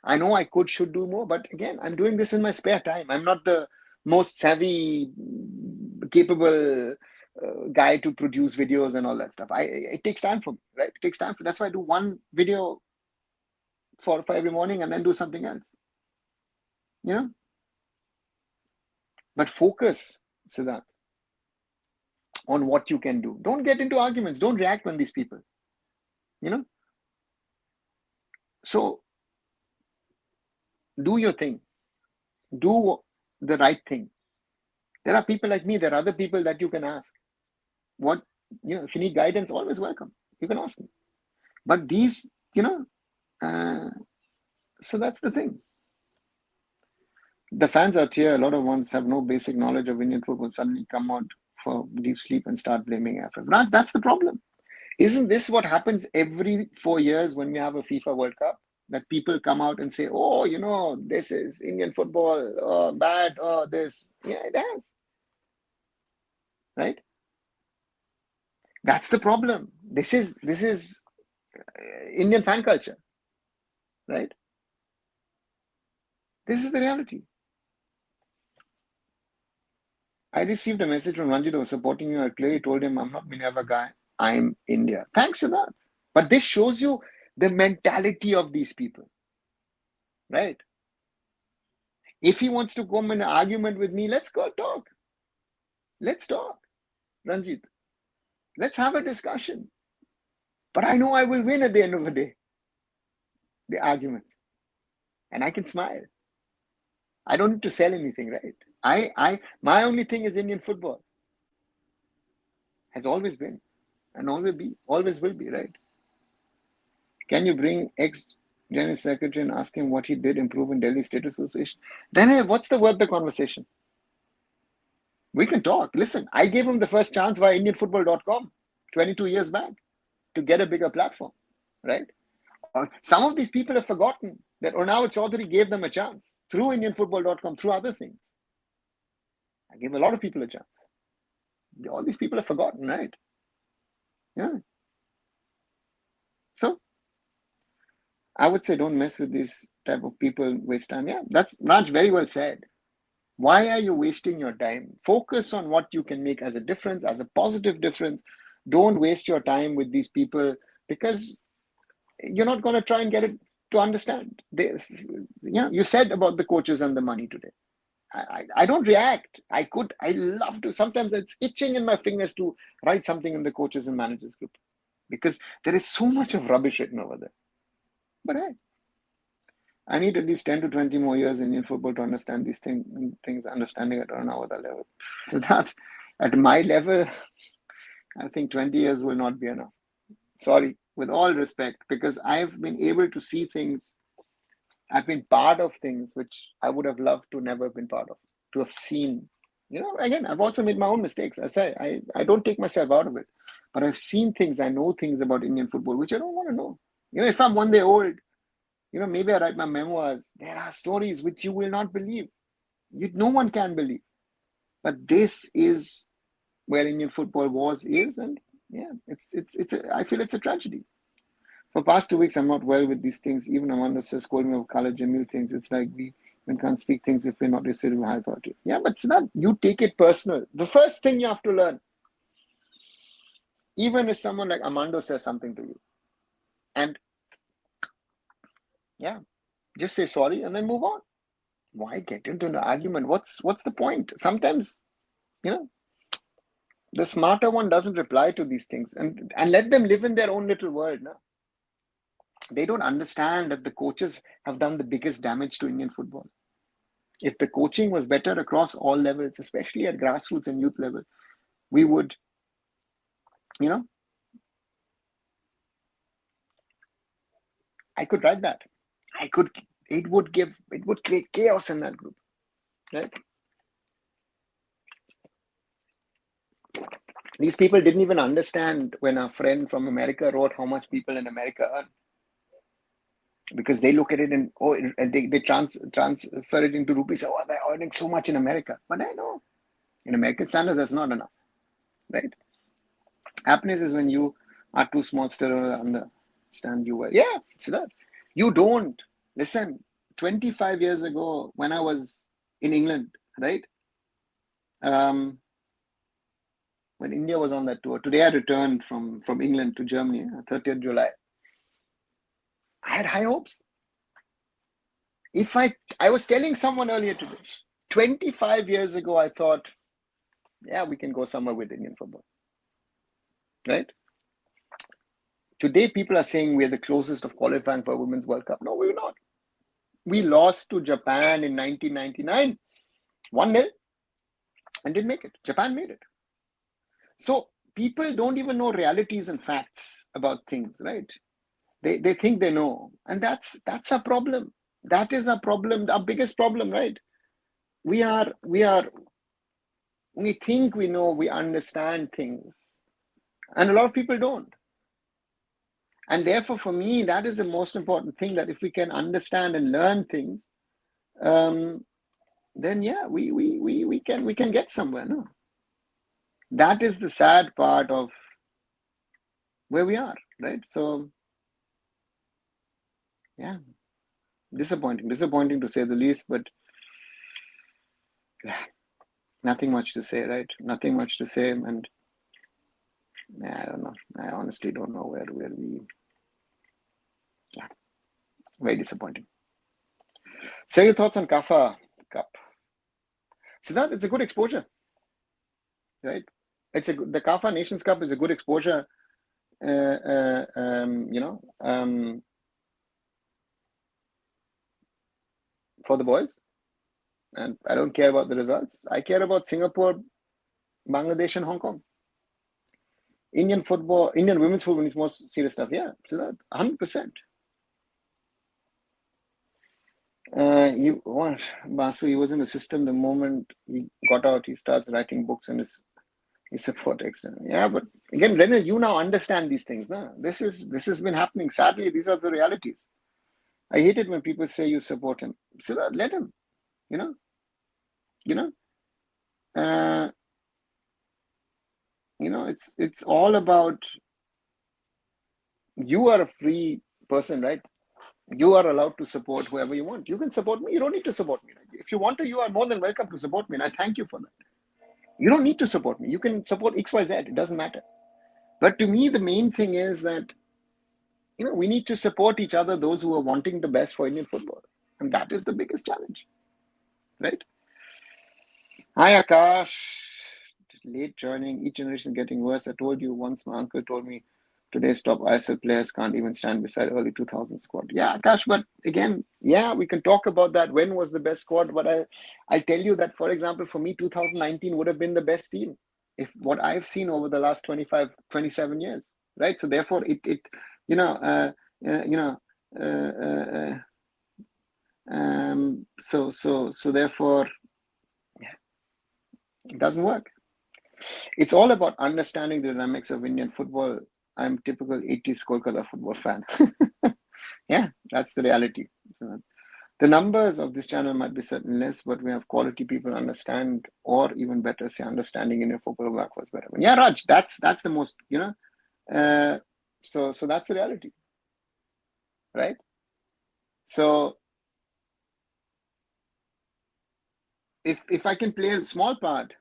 S1: I know I should do more, but again, I'm doing this in my spare time. I'm not the most savvy, capable guy to produce videos and all that stuff. It takes time for me, right? It takes time that's why I do one video for every morning and then do something else. But focus, Siddharth, on what you can do. Don't get into arguments. Don't react on these people. So do your thing. Do the right thing. There are people like me. There are other people that you can ask. If you need guidance, always welcome. You can ask me. But these, so that's the thing. The fans out here, a lot of ones have no basic knowledge of Indian football, suddenly come out for deep sleep and start blaming AIFF. Raj, that's the problem. Isn't this what happens every 4 years when we have a FIFA World Cup? That people come out and say, oh, this is Indian football, oh, bad, oh, this. Yeah, it has. Right? That's the problem. This is Indian fan culture. Right? This is the reality. I received a message from Ranjit who was supporting you. I clearly told him I'm not Minerva guy. I'm India. Thanks for that. But this shows you the mentality of these people. Right? If he wants to come in an argument with me, let's go talk. Let's talk, Ranjit. Let's have a discussion. But I know I will win at the end of the day. The argument. And I can smile. I don't need to sell anything, right? My only thing is Indian football. Has always been. And always will be, right? Can you bring ex-General Secretary and ask him what he did improve in Delhi State Association? Then what's the worth of the conversation? We can talk. Listen, I gave him the first chance via IndianFootball.com 22 years back to get a bigger platform, right? Some of these people have forgotten that Onawa Chaudhary gave them a chance through IndianFootball.com, through other things. I gave a lot of people a chance. All these people have forgotten, right? Yeah. So I would say don't mess with these type of people, waste time. Yeah, that's Raj very well said. Why are you wasting your time? Focus on what you can make as a difference, as a positive difference. Don't waste your time with these people because you're not going to try and get it to understand. You said about the coaches and the money today. I don't react. I love to. Sometimes it's itching in my fingers to write something in the coaches and managers group because there is so much of rubbish written over there. But hey, I need at least 10 to 20 more years in Indian football to understand these things, understanding it on another level. So that at my level, I think 20 years will not be enough. Sorry, with all respect, because I've been able to see things, I've been part of things which I would have loved to never have been part of, to have seen. Again, I've also made my own mistakes. I say, I don't take myself out of it, but I've seen things, I know things about Indian football, which I don't want to know. If I'm one day old, maybe I write my memoirs. There are stories which you will not believe. No one can believe. But this is where Indian football is, and yeah, I feel it's a tragedy. For past 2 weeks, I'm not well with these things. Even Amanda says, calling of Khala Jamil things. It's like we can't speak things if we're not receiving high authority. Yeah, but it's not. You take it personal. The first thing you have to learn, even if someone like Amanda says something to you, and yeah, just say sorry and then move on. Why get into an argument? What's the point? Sometimes, the smarter one doesn't reply to these things, and let them live in their own little world. No? They don't understand that the coaches have done the biggest damage to Indian football. If the coaching was better across all levels, especially at grassroots and youth level, we would, I could write that. It would create chaos in that group, right? These people didn't even understand when our friend from America wrote how much people in America earn. Because they look at it and they transfer it into rupees. Oh, they're earning so much in America. But I know in American standards, that's not enough, right? Happiness is when you are too small still to understand you well. Yeah, it's that. You don't. Listen, 25 years ago, when I was in England, right? When India was on that tour, today I returned from England to Germany, 30th July. I had high hopes. I was telling someone earlier today, 25 years ago, I thought, yeah, we can go somewhere with Indian football, right? Today, people are saying we're the closest of qualifying for a Women's World Cup. No, we're not. We lost to Japan in 1999, 1-0, and didn't make it. Japan made it. So people don't even know realities and facts about things, right? They think they know, and that's a problem. That is a problem, our biggest problem, right? We think we know, we understand things, and a lot of people don't. And therefore, for me, that is the most important thing, that if we can understand and learn things, then yeah, we can get somewhere. No, that is the sad part of where we are, right? So yeah, disappointing to say the least, but yeah, nothing much to say, right? Nothing much to say, and I don't know. I honestly don't know where we. Yeah, very disappointing. Say your thoughts on CAFA Cup. Siddharth, it's a good exposure, right? The CAFA Nations Cup is a good exposure. For the boys, and I don't care about the results. I care about Singapore, Bangladesh, and Hong Kong. Indian women's football is most serious stuff. Yeah, so that 100%. Basu, he was in the system the moment he got out. He starts writing books and his support external. Yeah, but again, Renal, you now understand these things. No? This has been happening. Sadly, these are the realities. I hate it when people say you support him. So let him. It's all about, you are a free person, right? You are allowed to support whoever you want. You can support me. You don't need to support me. If you want to, you are more than welcome to support me, and I thank you for that. You don't need to support me. You can support XYZ. It doesn't matter. But to me, the main thing is that, we need to support each other, those who are wanting the best for Indian football. And that is the biggest challenge, right? Hi, Akash. Late joining. Each generation getting worse. I told you once, my uncle told me today's top ISL players can't even stand beside early 2000 squad. Yeah, Akash, but again, yeah, we can talk about that. When was the best squad? But I tell you that, for example, for me, 2019 would have been the best team. if what I've seen over the last 25, 27 years, right? So therefore, you know, you know, so therefore, it doesn't work. It's all about understanding the dynamics of Indian football. I'm typical 80s Kolkata football fan. Yeah, that's the reality. So the numbers of this channel might be certain less, but we have quality people understand, or even better, say understanding Indian football work was better. Yeah, Raj, that's the most, so that's the reality, right? So if I can play a small part,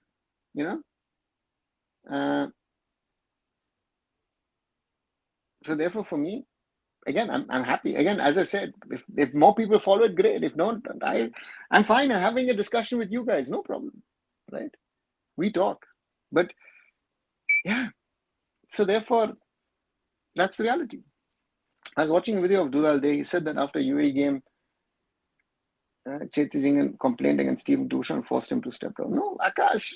S1: so therefore for me, again, I'm happy. Again, as I said, if more people follow it, great. If not, I'm fine. I'm having a discussion with you guys, no problem, right? We talk, but yeah. So therefore, that's the reality. I was watching a video of Dulal Day. He said that after UAE game, Chetijingan complained against Steven Dushan and forced him to step down. No, Akash,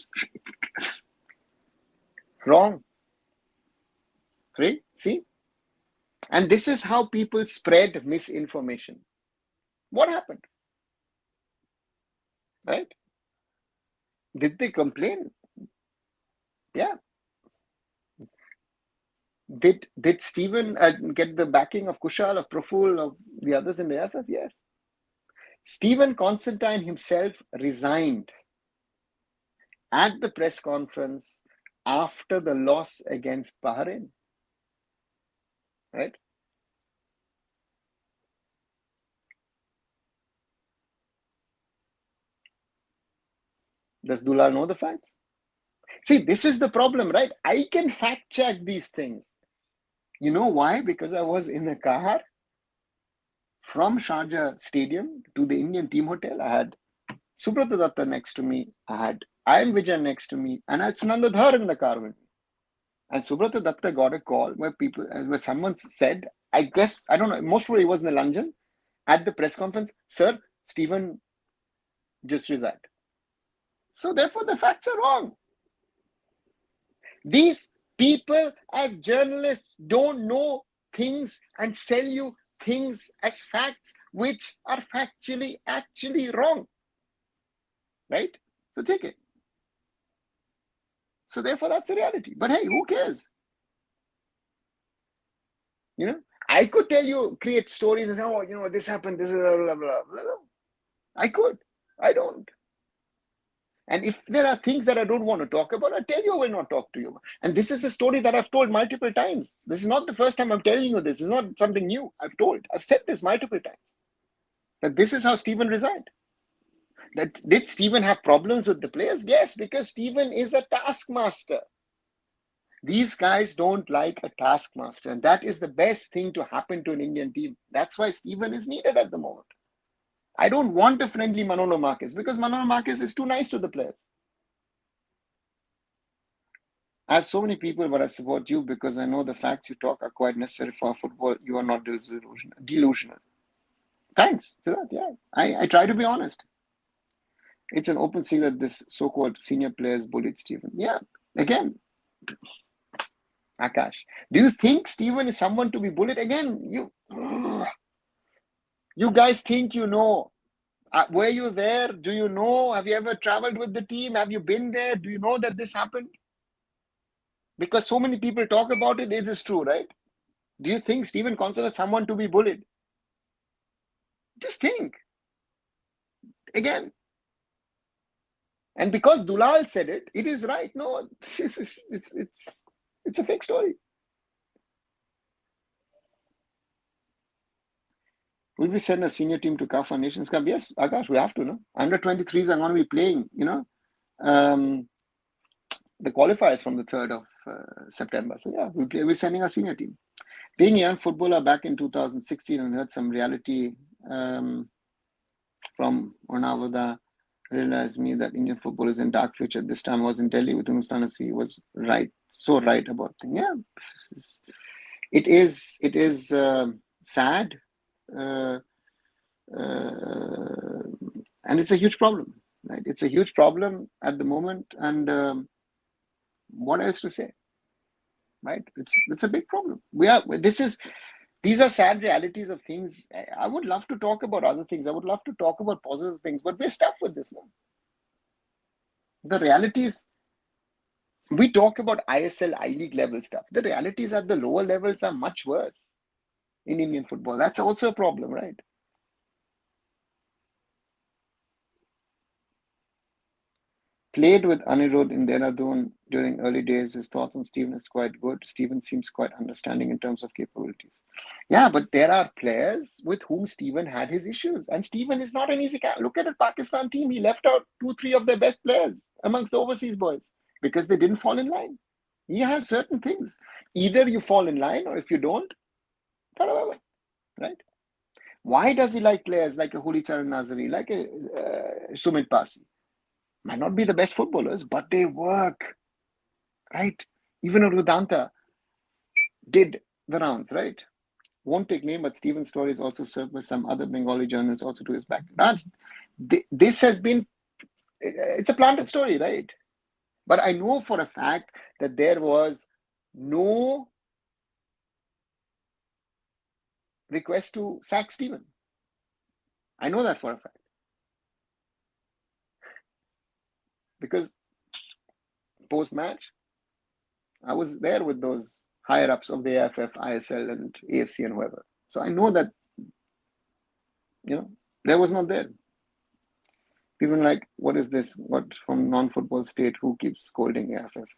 S1: wrong. Right? See, and this is how people spread misinformation. What happened? Right? Did they complain? Yeah. Did Stephen get the backing of Kushal, of Praful, of the others in the AIFF? Yes. Stephen Constantine himself resigned at the press conference after the loss against Bahrain. Right? Does Dulal know the facts? See, this is the problem, right? I can fact check these things. You know why? Because I was in a car from Sharjah Stadium to the Indian team hotel. I had Subrata Datta next to me. I had I.M. Vijay next to me. And I had Sunanda Dhar in the car with me. And Subrata Datta got a call where someone said, I guess, I don't know, most probably he was in the London at the press conference, sir, Stephen just resigned. So therefore the facts are wrong. These people as journalists don't know things and sell you things as facts which are factually actually wrong. Right? So take it. So therefore that's the reality. But hey, who cares? I could tell you, create stories and this happened, this is blah, blah, blah, blah. I could. I don't. And if there are things that I don't want to talk about, I tell you I will not talk to you. And this is a story that I've told multiple times. This is not the first time I'm telling you this. It's not something new. I've said this multiple times. That this is how Stephen resigned. Did Stephen have problems with the players? Yes, because Stephen is a taskmaster. These guys don't like a taskmaster. And that is the best thing to happen to an Indian team. That's why Stephen is needed at the moment. I don't want a friendly Manolo Marquez because Manolo Marquez is too nice to the players. I have so many people, but I support you because I know the facts you talk are quite necessary for football. You are not delusional. Thanks to that. Yeah, I try to be honest. It's an open secret this so-called senior players bullied Stephen. Yeah, again, Akash, do you think Stephen is someone to be bullied? Again, you guys think you know. Were you there? Do you know? Have you ever traveled with the team? Have you been there? Do you know that this happened? Because so many people talk about it, it is true, right? Do you think Stephen considers someone to be bullied? Just think. Again. And because Dulal said it, it is right. No, it's a fake story. Will we send a senior team to CAFA Nations Cup? Yes, Akash, we have to, no? Under 23s are going to be playing, the qualifiers from the 3rd of September. So yeah, we're sending a senior team. Being a young footballer back in 2016 and heard some reality from Onavada, realized me that Indian football is in dark future. This time I was in Delhi with Hindustan FC. Was right, so right about things. Yeah, it is sad, and it's a huge problem. Right, it's a huge problem at the moment, and what else to say, right? It's a big problem. These are sad realities of things. I would love to talk about other things. I would love to talk about positive things, but we're stuck with this now. The realities, we talk about ISL, I-League level stuff. The realities at the lower levels are much worse in Indian football. That's also a problem, right? Played with Anirudh in Dehradun during early days. His thoughts on Steven is quite good. Steven seems quite understanding in terms of capabilities. Yeah, but there are players with whom Steven had his issues. And Steven is not an easy guy. Look at the Pakistan team. He left out 2-3 of their best players amongst the overseas boys because they didn't fall in line. He has certain things. Either you fall in line, or if you don't, right? Why does he like players like a Hulicharan Nazari, like a Sumit Pasi? Might not be the best footballers, but they work, right? Even Rudanta did the rounds, right? Won't take name, but Steven's story is also served by some other Bengali journalists also to his back. Raj, this has been, it's a planted story, right? But I know for a fact that there was no request to sack Steven. I know that for a fact. Because post-match, I was there with those higher-ups of the AIFF, ISL, and AFC and whoever. So I know that, there was not there. People like, what is this? What from non-football state? Who keeps scolding AIFF?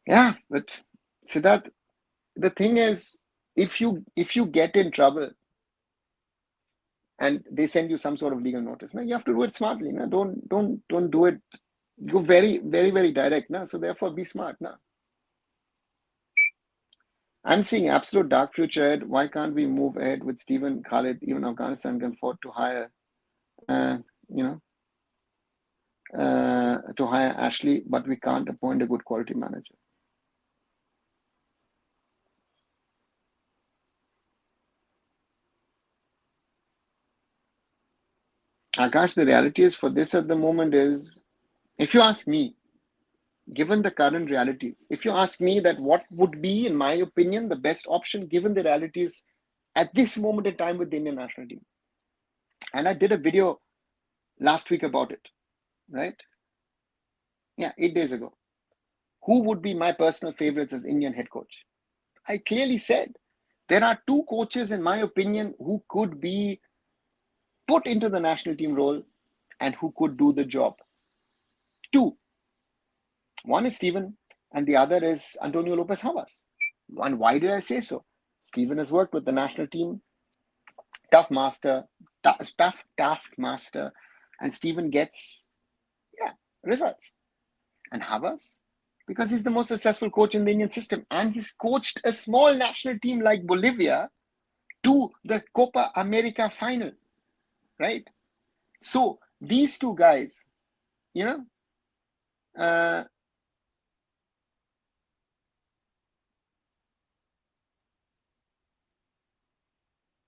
S1: Yeah, but Siddharth, the thing is, if you get in trouble and they send you some sort of legal notice, now you have to do it smartly. Now don't do it. Go very, very, very direct. Now, so therefore, be smart. Now, I'm seeing absolute dark future ahead. Why can't we move ahead with Steven Khalid? Even Afghanistan can afford to hire, to hire Ashley, but we can't appoint a good quality manager. Akash, the reality is for this at the moment is, if you ask me, given the current realities, if you ask me that what would be, in my opinion, the best option given the realities at this moment in time with the Indian national team. And I did a video last week about it, right? Yeah, 8 days ago. Who would be my personal favorites as Indian head coach? I clearly said there are two coaches, in my opinion, who could be put into the national team role and who could do the job. Two. One is Steven and the other is Antonio Lopez Havas. And why did I say so? Steven has worked with the national team, tough taskmaster, and Steven gets, results. And Havas, because he's the most successful coach in the Indian system, and he's coached a small national team like Bolivia to the Copa America final, right? So these two guys,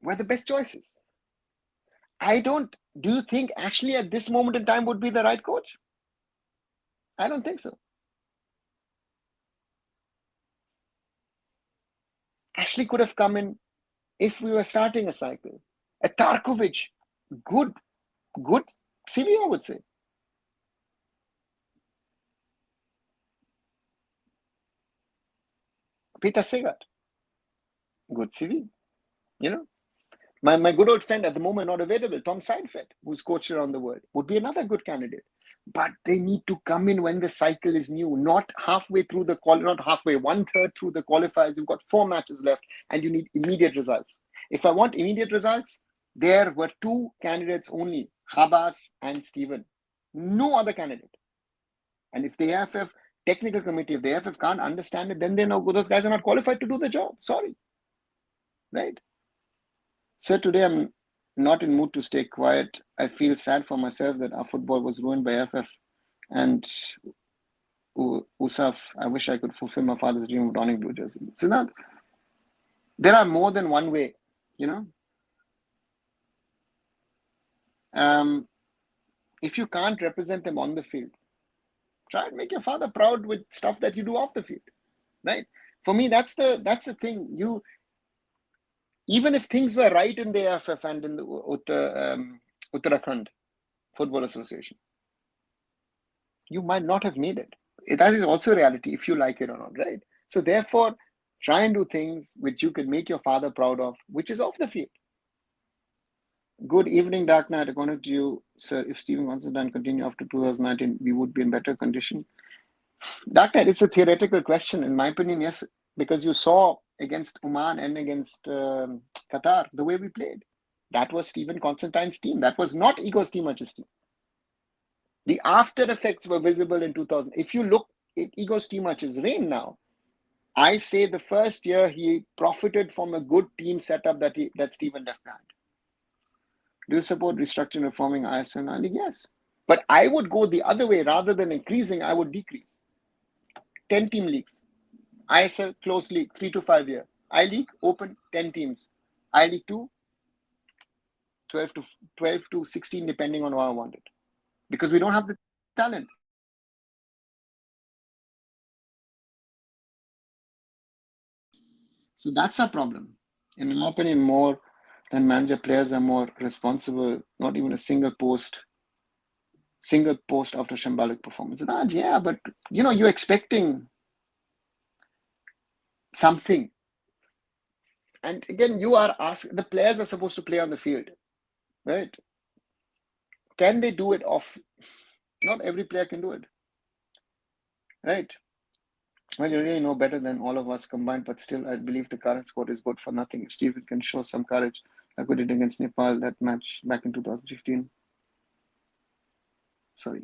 S1: were the best choices. Do you think Ashley at this moment in time would be the right coach? I don't think so. Ashley could have come in if we were starting a cycle. A Tarkovic, good CV, I would say. Peter Sagat, good CV. My good old friend at the moment not available, Tom Seinfeld, who's coached around the world, would be another good candidate. But they need to come in when the cycle is new, not halfway through the not halfway, 1/3 through the qualifiers. You've got 4 matches left and you need immediate results. If I want immediate results, there were 2 candidates only, Habas and Steven. No other candidate. And if the AIFF technical committee, if the AIFF can't understand it, then they know those guys are not qualified to do the job. Sorry. Right? So today I'm not in mood to stay quiet. I feel sad for myself that our football was ruined by AIFF and Usaf. I wish I could fulfill my father's dream of donning blue jersey. So that there are more than one way, If you can't represent them on the field, Try and make your father proud with stuff that you do off the field, right? For me, that's the thing. You, even if things were right in the AIFF and in the Uttarakhand Football Association, you might not have made it. That is also reality, if you like it or not, right? So therefore, try and do things which you can make your father proud of, which is off the field. Good evening, Dark Knight. According to you, sir, if Stephen Constantine continue after 2019, we would be in better condition. Dark Knight, it's a theoretical question. In my opinion, yes, because you saw against Oman and against Qatar the way we played. That was Stephen Constantine's team. That was not Igor Stimacz's team. The after effects were visible in 2000. If you look at Igor Stimacz's reign now, I say the first year he profited from a good team setup that Stephen left behind. Do you support restructuring, reforming ISL and I-League? Yes. But I would go the other way. Rather than increasing, I would decrease. 10-team leagues. ISL, closed league, 3 to 5 year. I-League, open, 10 teams. I-League 2, 12 to 16, depending on how I want it. Because we don't have the talent. So that's our problem. In my opinion, more than manager, players are more responsible. Not even a single post after shambolic performance. Raj, yeah, but you're expecting something. And again, you are asking, the players are supposed to play on the field, right? Can they do it off? Not every player can do it, right? Well, you really know better than all of us combined, but still, I believe the current squad is good for nothing. If Stephen can show some courage, like we did against Nepal, that match back in 2015. Sorry.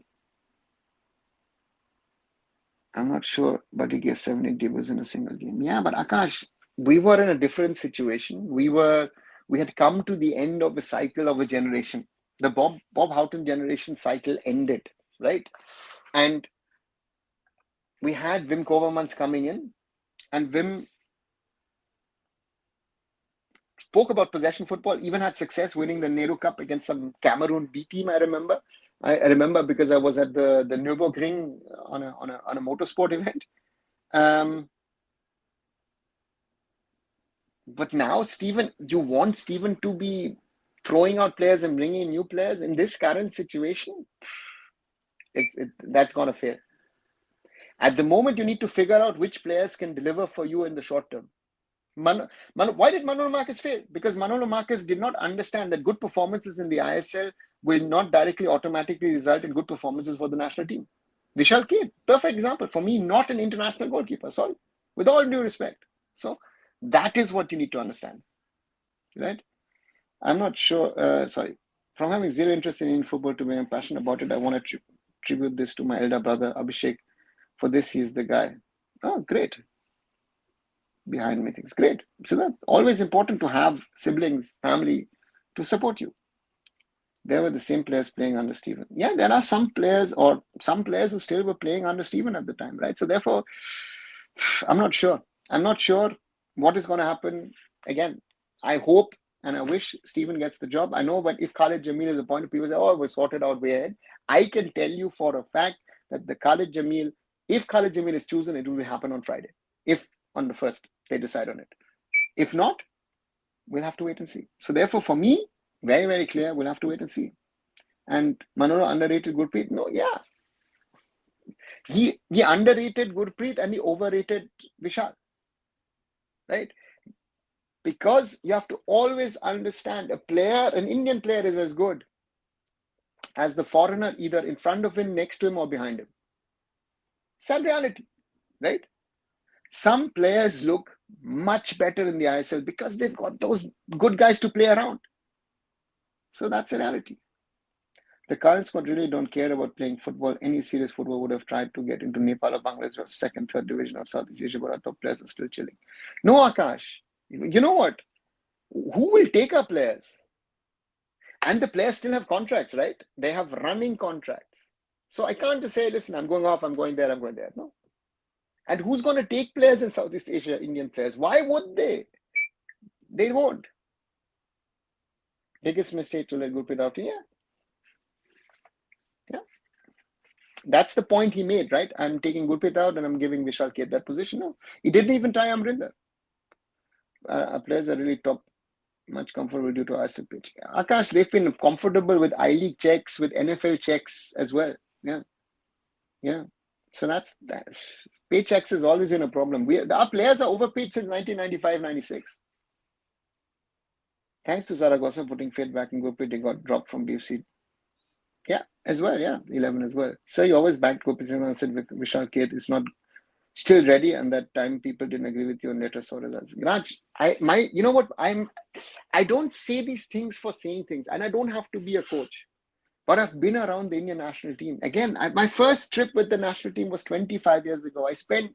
S1: I'm not sure, but he gave 7-8 debuts in a single game. Yeah, but Akash, we were in a different situation. We had come to the end of a cycle of a generation. The Bob Houghton generation cycle ended, right? And we had Wim Kovermans coming in, and Wim spoke about possession football, even had success winning the Nehru Cup against some Cameroon B team, I remember. I remember because I was at the Nürburgring on a motorsport event. But now, Stephen, you want Stephen to be throwing out players and bringing in new players in this current situation? That's going to fail. At the moment, you need to figure out which players can deliver for you in the short term. Why did Manolo Marquez fail? Because Manolo Marquez did not understand that good performances in the ISL will not directly automatically result in good performances for the national team. Vishal K, perfect example. For me, not an international goalkeeper. Sorry. With all due respect. So that is what you need to understand. Right? I'm not sure. Sorry. From having zero interest in football to being passionate about it, I want to tribute this to my elder brother, Abhishek. For this, he's the guy. Oh, great. Behind me things. Great. So that's always important to have siblings, family to support you. They were the same players playing under Stephen. Yeah, there are some players who still were playing under Stephen at the time, right? So therefore, I'm not sure. I'm not sure what is going to happen. Again, I hope and I wish Stephen gets the job. I know, but if Khalid Jamil is appointed, people say, oh, we're sorted out way ahead. I can tell you for a fact that if Khalid Jamil is chosen, it will happen on Friday. If on the first they decide on it. If not, we'll have to wait and see. So therefore, for me, very, very clear, we'll have to wait and see. And Manolo underrated Gurpreet? No, yeah. He underrated Gurpreet and he overrated Vishal. Right? Because you have to always understand an Indian player is as good as the foreigner either in front of him, next to him, or behind him. Sad reality, right? Some players look much better in the ISL because they've got those good guys to play around. So that's a reality. The current squad really don't care about playing football. Any serious football would have tried to get into Nepal or Bangladesh or second, third division of Southeast Asia, but our top players are still chilling. No, Akash. You know what? Who will take our players? And the players still have contracts, right? They have running contracts. So I can't just say, listen, I'm going off, I'm going there, I'm going there. No. And who's going to take players in Southeast Asia, Indian players? Why would they? They won't. Biggest mistake to let Gurpreet out. Yeah. That's the point he made, right? I'm taking Gurpreet out and I'm giving Vishal Khet that position. No, he didn't even try Amrinder. Our players are really top, much comfortable due to ISL pitch. Akash, they've been comfortable with I-League checks, with NFL checks as well. Yeah, yeah. So that's that. Paychecks is always been a problem. Our players are overpaid since 1995-96. Thanks to Zaragoza putting faith back in Gurpreet, they got dropped from BFC. Yeah, as well. Yeah, 11 as well. So you always backed Gurpreet Singh and said Vishal Khet is not still ready, and that time people didn't agree with you and later saw results. Raj, you know what? I don't say these things for saying things, and I don't have to be a coach. But I've been around the Indian national team. Again, my first trip with the national team was 25 years ago. I spent,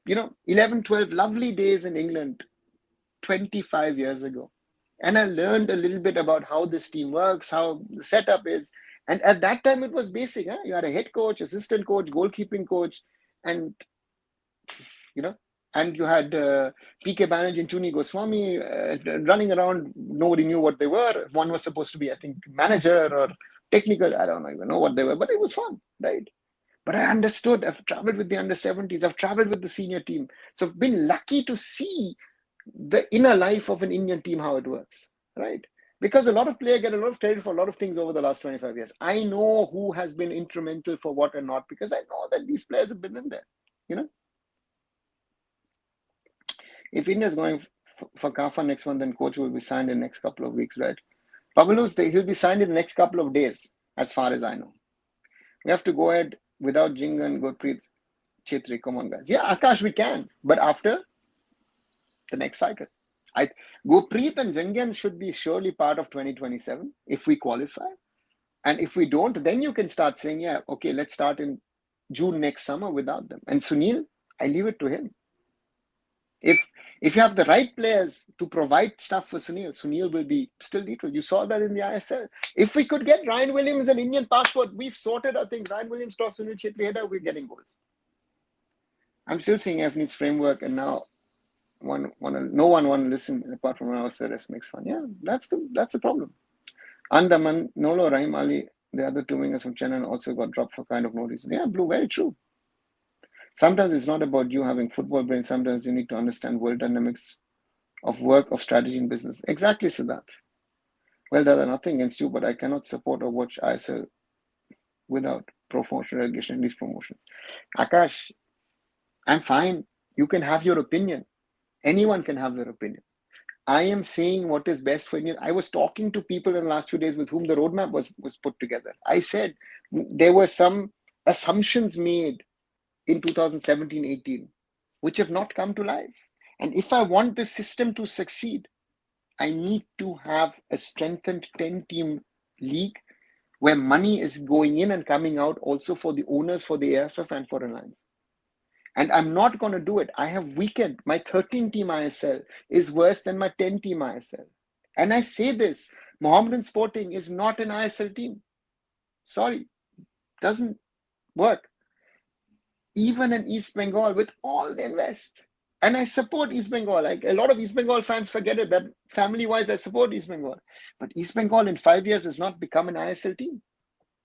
S1: 11, 12 lovely days in England 25 years ago. And I learned a little bit about how this team works, how the setup is. And at that time, it was basic. Huh? You had a head coach, assistant coach, goalkeeping coach, and, and you had PK Banerjee and Chuni Goswami running around. Nobody knew what they were. One was supposed to be, I think, manager or technical. I don't even know what they were, but it was fun, right? But I understood. I've traveled with the under-17s. I've traveled with the senior team. So I've been lucky to see the inner life of an Indian team, how it works, right? Because a lot of players get a lot of credit for a lot of things over the last 25 years. I know who has been instrumental for what and not, because I know that these players have been in there, If India is going for CAFA next month, then coach will be signed in the next couple of weeks, right? Babalu's, he'll be signed in the next couple of days, as far as I know. We have to go ahead without Jingan, Gurpreet, Chetri. Come on, guys. Yeah, Akash, we can. But after the next cycle. Gurpreet and Jingan should be surely part of 2027 if we qualify. And if we don't, then you can start saying, yeah, okay, let's start in June next summer without them. And Sunil, I leave it to him. If you have the right players to provide stuff for Sunil will be still lethal. You saw that in the ISL. If we could get Ryan Williams an Indian passport, we've sorted our things. Ryan Williams cross Sunil Chetri header, we're getting goals. I'm still seeing AIFF needs framework, and now no one want to listen apart from our rest makes fun. Yeah, that's the problem. Andaman, Nolo, Rahim Ali, the other two wingers from Chennai also got dropped for kind of no reason. Yeah, Blue, very true. Sometimes it's not about you having football brain. Sometimes you need to understand world dynamics of work, of strategy in business. Exactly, Siddharth. Well, there are nothing against you, but I cannot support or watch ISL without promotion, relegation, and these promotions. Akash, I'm fine. You can have your opinion. Anyone can have their opinion. I am saying what is best for India. I was talking to people in the last few days with whom the roadmap was put together. I said there were some assumptions made in 2017-18, which have not come to life. And if I want the system to succeed, I need to have a strengthened 10-team league where money is going in and coming out also for the owners, for the AIFF and for Alliance. And I'm not going to do it. I have weakened. My 13-team ISL is worse than my 10-team ISL. And I say this, Mohammedan Sporting is not an ISL team. Sorry, doesn't work. Even in East Bengal, with all they invest. And I support East Bengal. Like a lot of East Bengal fans forget it, that family-wise, I support East Bengal. But East Bengal in 5 years has not become an ISL team.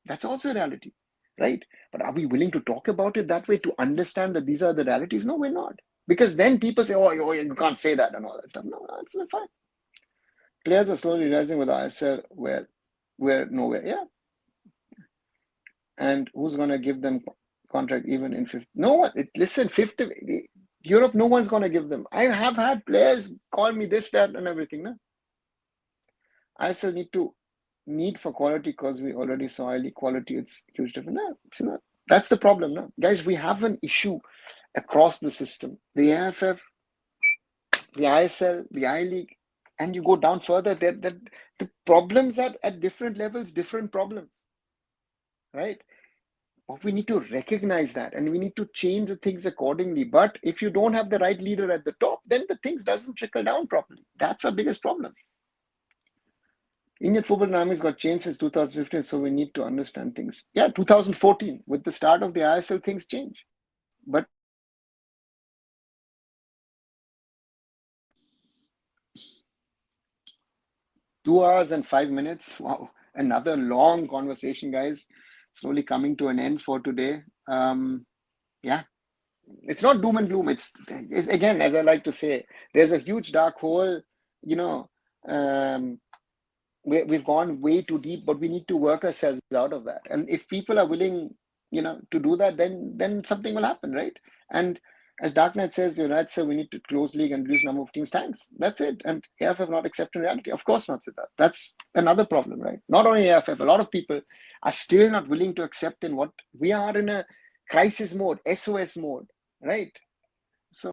S1: That's also a reality, right? But are we willing to talk about it that way to understand that these are the realities? No, we're not. Because then people say, oh, you can't say that and all that stuff. No, it's not fine. Players are slowly rising with ISL where we're nowhere. Yeah. And who's going to give them contract even in 50? No one. Listen, 50. Europe, no one's going to give them. I have had players call me this, that, and everything. No? ISL need for quality because we already saw early quality. It's huge difference. No, it's not. That's the problem. No? Guys, we have an issue across the system. The AIFF, the ISL, the I-League, and you go down further, the problems are at different levels, different problems, right? But we need to recognize that and we need to change the things accordingly. But if you don't have the right leader at the top, then the things doesn't trickle down properly. That's our biggest problem. Indian football dynamics got changed since 2015, so we need to understand things. Yeah, 2014, with the start of the ISL, things change. But 2 hours and 5 minutes. Wow, another long conversation, guys. slowly coming to an end for today. Yeah, it's not doom and gloom. It's again, as I like to say, there's a huge dark hole. You know, um, we've gone way too deep, but we need to work ourselves out of that. And if people are willing, to do that, then something will happen, right? And as Dark Knight says, United said we need to close league and reduce number of teams. Thanks. That's it. And AIFF not accepting reality. Of course not, Siddharth. That's another problem, right? Not only AIFF, a lot of people are still not willing to accept in what we are in a crisis mode, SOS mode, right? So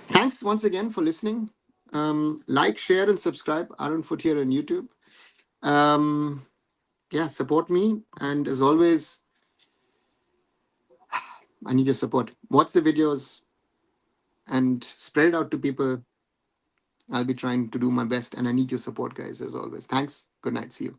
S1: thanks once again for listening. Like, share, and subscribe. Arun Foot here on YouTube. Yeah, support me. And as always, I need your support. Watch the videos and spread it out to people. I'll be trying to do my best, and I need your support, guys, as always. Thanks. Good night. See you.